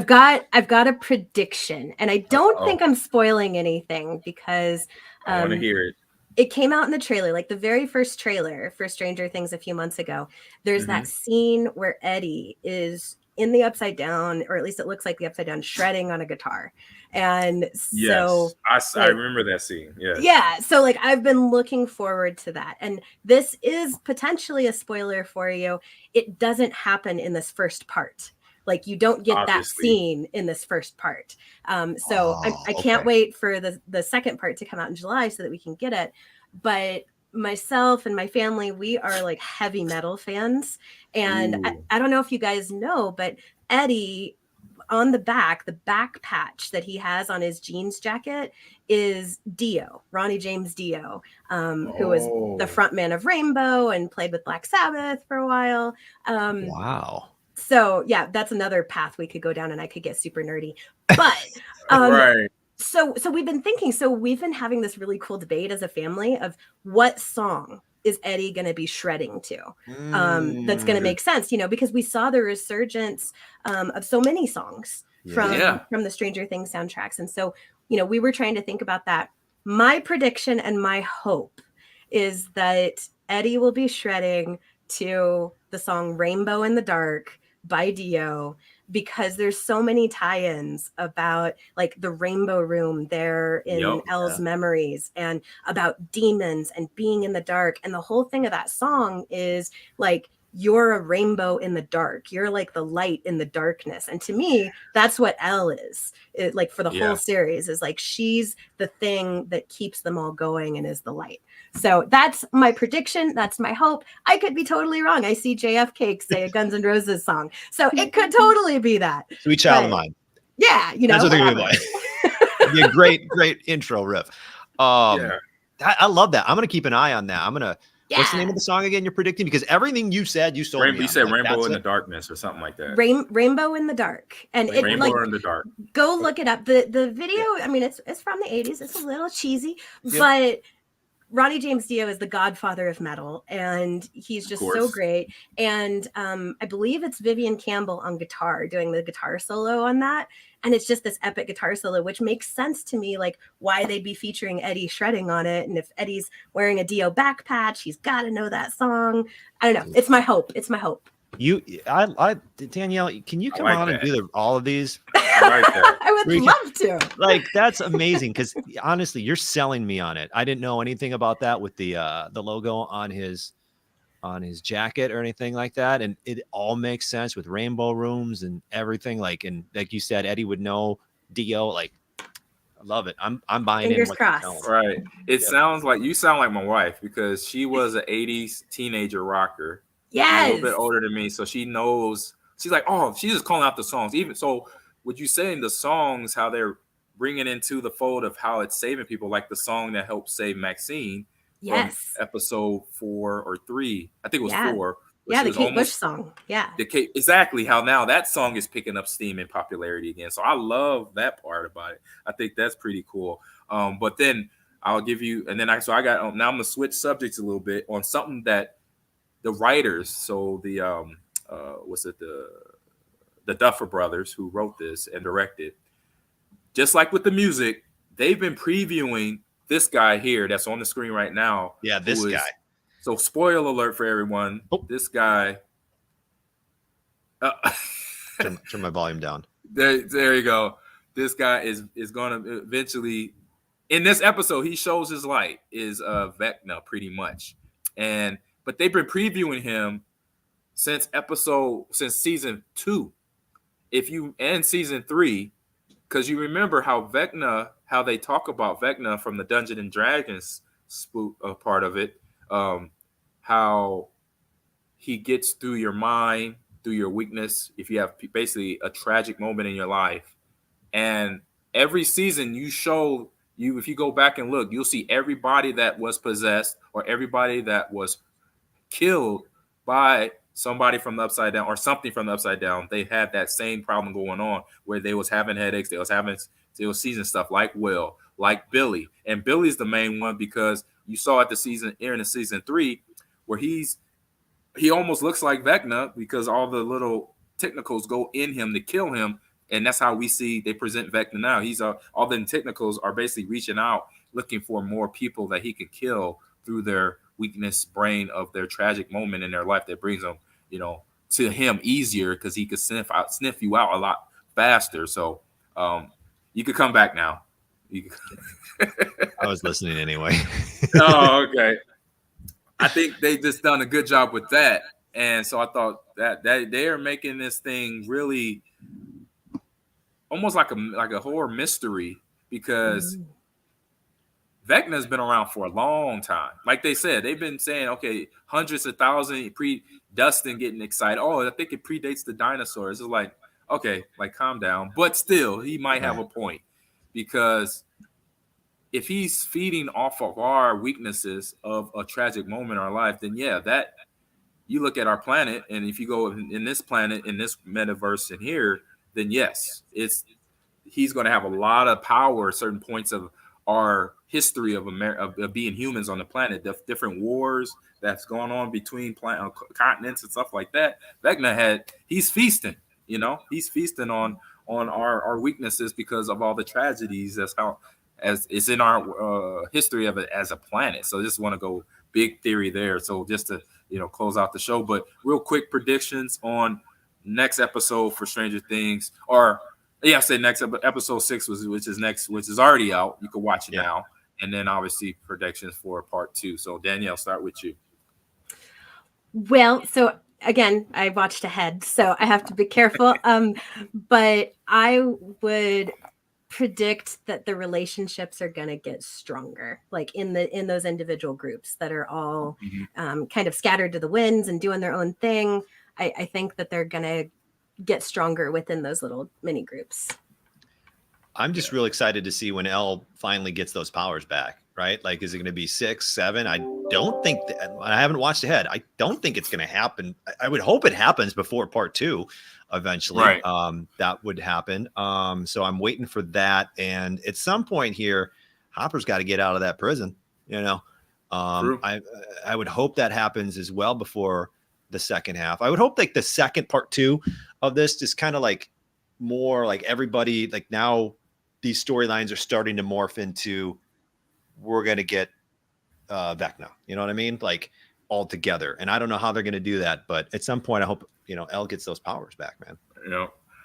got a prediction, and I don't think I'm spoiling anything because I want to hear it. It came out in the trailer, like the very first trailer for Stranger Things a few months ago. There's that scene where Eddie is in the Upside Down, or at least it looks like the Upside Down, shredding on a guitar. And so I remember that scene. Yeah. So like I've been looking forward to that. And this is potentially a spoiler for you. It doesn't happen in this first part. Like you don't get that scene in this first part. I can't wait for the second part to come out in July so that we can get it. But myself and my family, we are like heavy metal fans. And I don't know if you guys know, but Eddie, on the back patch that he has on his jeans jacket is Dio, Ronnie James Dio, who was the frontman of Rainbow and played with Black Sabbath for a while. Wow. So yeah, that's another path we could go down and I could get super nerdy. But right. So we've been thinking, so we've been having this really cool debate as a family of what song is Eddie going to be shredding to? That's going to make sense, because we saw the resurgence of so many songs from the Stranger Things soundtracks. And so, we were trying to think about that. My prediction and my hope is that Eddie will be shredding to the song Rainbow in the Dark by Dio, because there's so many tie-ins about like the Rainbow Room there in Elle's memories, and about demons and being in the dark. And the whole thing of that song is like, you're a rainbow in the dark. You're like the light in the darkness. And to me, that's what Elle is. Like for the whole series, is like she's the thing that keeps them all going and is the light. So that's my prediction. That's my hope. I could be totally wrong. I see JFK say a Guns N' Roses song. So it could totally be that. Sweet Child of Mine. Yeah. That's what they're going to be like. It'd be a great intro riff. I love that. I'm going to keep an eye on that. I'm going to, what's the name of the song again you're predicting? Because everything you said, you sold me. You said Rainbow in the Darkness or something like that. Rainbow in the Dark. And Rainbow in the Dark. Go look it up. The video, I mean, it's from the 80s. It's a little cheesy, but Ronnie James Dio is the godfather of metal, and he's just so great. And I believe it's Vivian Campbell on guitar doing the guitar solo on that. And it's just this epic guitar solo, which makes sense to me, like why they'd be featuring Eddie shredding on it. And if Eddie's wearing a Dio back patch, he's got to know that song. I don't know. It's my hope. It's my hope. Danielle, can you come on and do all of these? I would love to. Like, that's amazing, because honestly, you're selling me on it. I didn't know anything about that with the logo on his jacket or anything like that, and it all makes sense with rainbow rooms and everything. Like, and like you said, Eddie would know Dio. Like, I love it. I'm buying Fingers in. crossed. Right. It sounds like you sound like my wife, because she was an 80s teenager rocker. Yes. A little bit older than me, so she knows. She's like, oh, she's just calling out the songs. Even so, would you say in the songs how they're bringing into the fold of how it's saving people, like the song that helped save Maxine? Yes. From episode 4 or 3, I think it was 4. Yeah, the Kate Bush song. Yeah. Exactly how now that song is picking up steam and popularity again. So I love that part about it. I think that's pretty cool. But then I'll give you, and then now I'm gonna switch subjects a little bit on something that the writers, so the the Duffer Brothers, who wrote this and directed, just like with the music, they've been previewing this guy here that's on the screen right now. Yeah, this guy. So spoiler alert for everyone. Oh. This guy. Turn my volume down. There you go. This guy is going to eventually, in this episode, he shows his light is Vecna pretty much, but they've been previewing him since season 2. If you end season 3, because you remember how they talk about Vecna from the Dungeons and Dragons part of it, how he gets through your mind, through your weakness, if you have basically a tragic moment in your life. And every season if you go back and look, you'll see everybody that was possessed or everybody that was killed by somebody from the upside down or something from the upside down. They had that same problem going on where they was having headaches. They was season stuff like Will, like Billy. And Billy's the main one because you saw at the season in season 3 where he almost looks like Vecna because all the little technicals go in him to kill him. And that's how they present Vecna now. He's all the technicals are basically reaching out, looking for more people that he can kill through their weakness brain of their tragic moment in their life that brings them, to him easier because he could sniff you out a lot faster. So you could come back now. I was listening anyway. Oh, okay. I think they just done a good job with that. And so I thought that they are making this thing really almost like a horror mystery because Vecna's been around for a long time. Like they said, they've been saying, okay, hundreds of thousands, Dustin getting excited. Oh, I think it predates the dinosaurs. It's like, okay, like calm down. But still, he might have a point because if he's feeding off of our weaknesses of a tragic moment in our life, then that you look at our planet, and if you go in this planet, in this metaverse in here, then yes, he's going to have a lot of power at certain points of our history of being humans on the planet, the different wars that's going on between continents and stuff like that. Vecna he's feasting, he's feasting on our weaknesses because of all the tragedies. That's how, as it's in our history of it as a planet. So just want to go big theory there. So just to, close out the show, but real quick predictions on next episode for Stranger Things, or I say next episode 6 which is already out. You can watch it now, and then obviously predictions for part 2. So Danielle, start with you. Well, so again, I watched ahead, so I have to be careful. But I would predict that the relationships are going to get stronger, like in those individual groups that are all kind of scattered to the winds and doing their own thing. I think that they're going to get stronger within those little mini groups. I'm just real excited to see when Elle finally gets those powers back, right? Like, is it going to be 6, 7? I don't think I haven't watched ahead. I don't think it's going to happen. I would hope it happens before part 2 eventually. Right. That would happen. So I'm waiting for that. And at some point here, Hopper's got to get out of that prison, True. I would hope that happens as well before the second half. I would hope like the second part 2 of this is kind of like more like everybody, like now these storylines are starting to morph into, we're going to get Vecna, you know what I mean? Like all together. And I don't know how they're going to do that, but at some point I hope, Elle gets those powers back, man.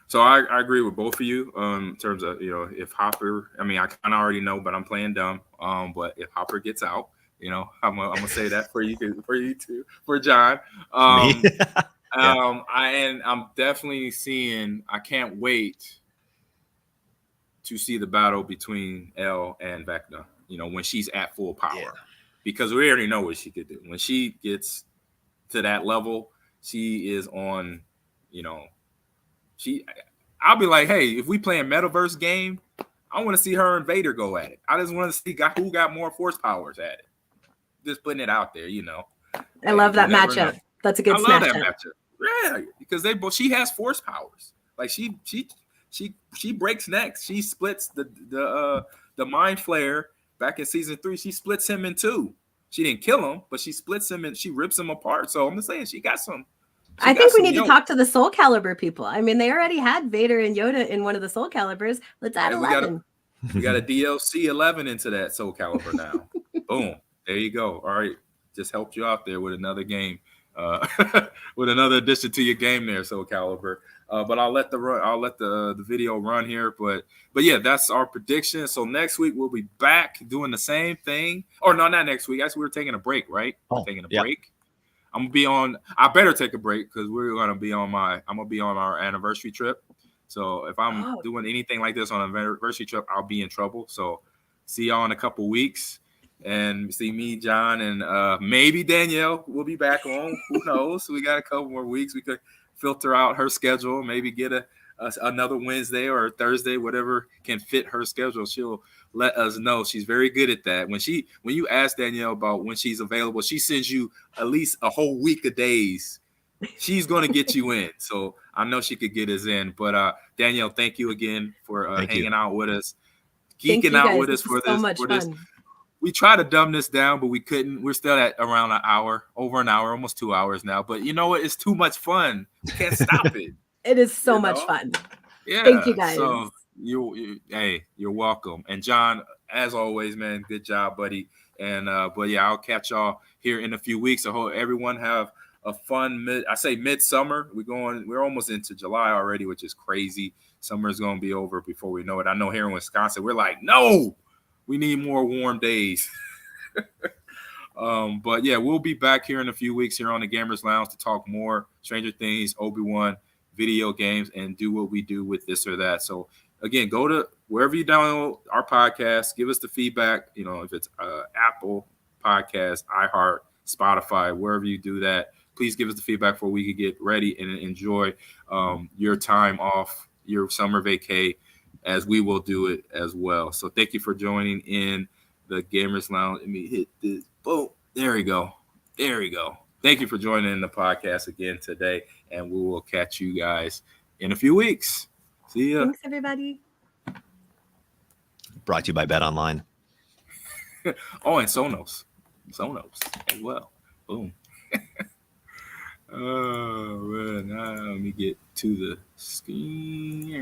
So I agree with both of you in terms of, if Hopper, I mean, I kind of already know, but I'm playing dumb. But if Hopper gets out, I'm gonna say that for you too, for John. Me? Yeah. I'm definitely seeing. I can't wait to see the battle between Elle and Vecna. When she's at full power, because we already know what she could do. When she gets to that level, she is on. I'll be like, hey, if we play a metaverse game, I want to see her and Vader go at it. I just want to see who got more force powers at it. Just putting it out there, I love that matchup. Know. That's a good smash up. Yeah, because she has force powers. Like she breaks necks. She splits the Mind Flayer back in season 3. She splits him in 2. She didn't kill him, but she splits him and she rips him apart. So I'm just saying she got some. I think we need to talk to the Soul Calibur people. I mean, they already had Vader and Yoda in one of the Soul Caliburs. Let's add 11. We got a DLC 11 into that Soul Calibur now. Boom. There you go. All right. Just helped you out there with another game, with another addition to your game there, Soul Calibur. But I'll let the video run here. But yeah, that's our prediction. So next week we'll be back doing the same thing. Or no, not next week. Actually, we're taking a break, right? We're taking a break. I'm gonna be on. I better take a break because I'm gonna be on our anniversary trip. So if I'm doing anything like this on an anniversary trip, I'll be in trouble. So see y'all in a couple weeks, and see me, John, and maybe Danielle will be back on. Who knows? We got a couple more weeks. We could filter out her schedule. Maybe get another Wednesday or a Thursday, whatever can fit her schedule. She'll let us know. She's very good at that. When you ask Danielle about when she's available, she sends you at least a whole week of days. She's going to get you in. So I know she could get us in. But Danielle, thank you again for hanging out with us, geeking out with us for this. So much fun. We tried to dumb this down, but we couldn't. We're still at around an hour, over an hour, almost 2 hours now. But you know what? It's too much fun. We can't stop it. It is so much fun. Yeah. Thank you guys. So you're welcome. And John, as always, man, good job, buddy. And but yeah, I'll catch y'all here in a few weeks. I hope everyone have a fun midsummer. We're almost into July already, which is crazy. Summer's gonna be over before we know it. I know here in Wisconsin, we're like, no, we need more warm days. But yeah, we'll be back here in a few weeks here on the Gamers Lounge to talk more Stranger Things, Obi-Wan, video games, and do what we do with this or that. So again, go to wherever you download our podcast, give us the feedback, if it's Apple Podcast, iHeart, Spotify, wherever you do that, please give us the feedback before we can get ready and enjoy your time off, your summer vacay, as we will do it as well. So thank you for joining in the Gamers Lounge. Let me hit this. Boom. There we go. Thank you for joining in the podcast again today, and we will catch you guys in a few weeks. See ya. Thanks, everybody. Brought to you by Bet Online. And Sonos as well. Boom. Oh, man. Now let me get to the screen.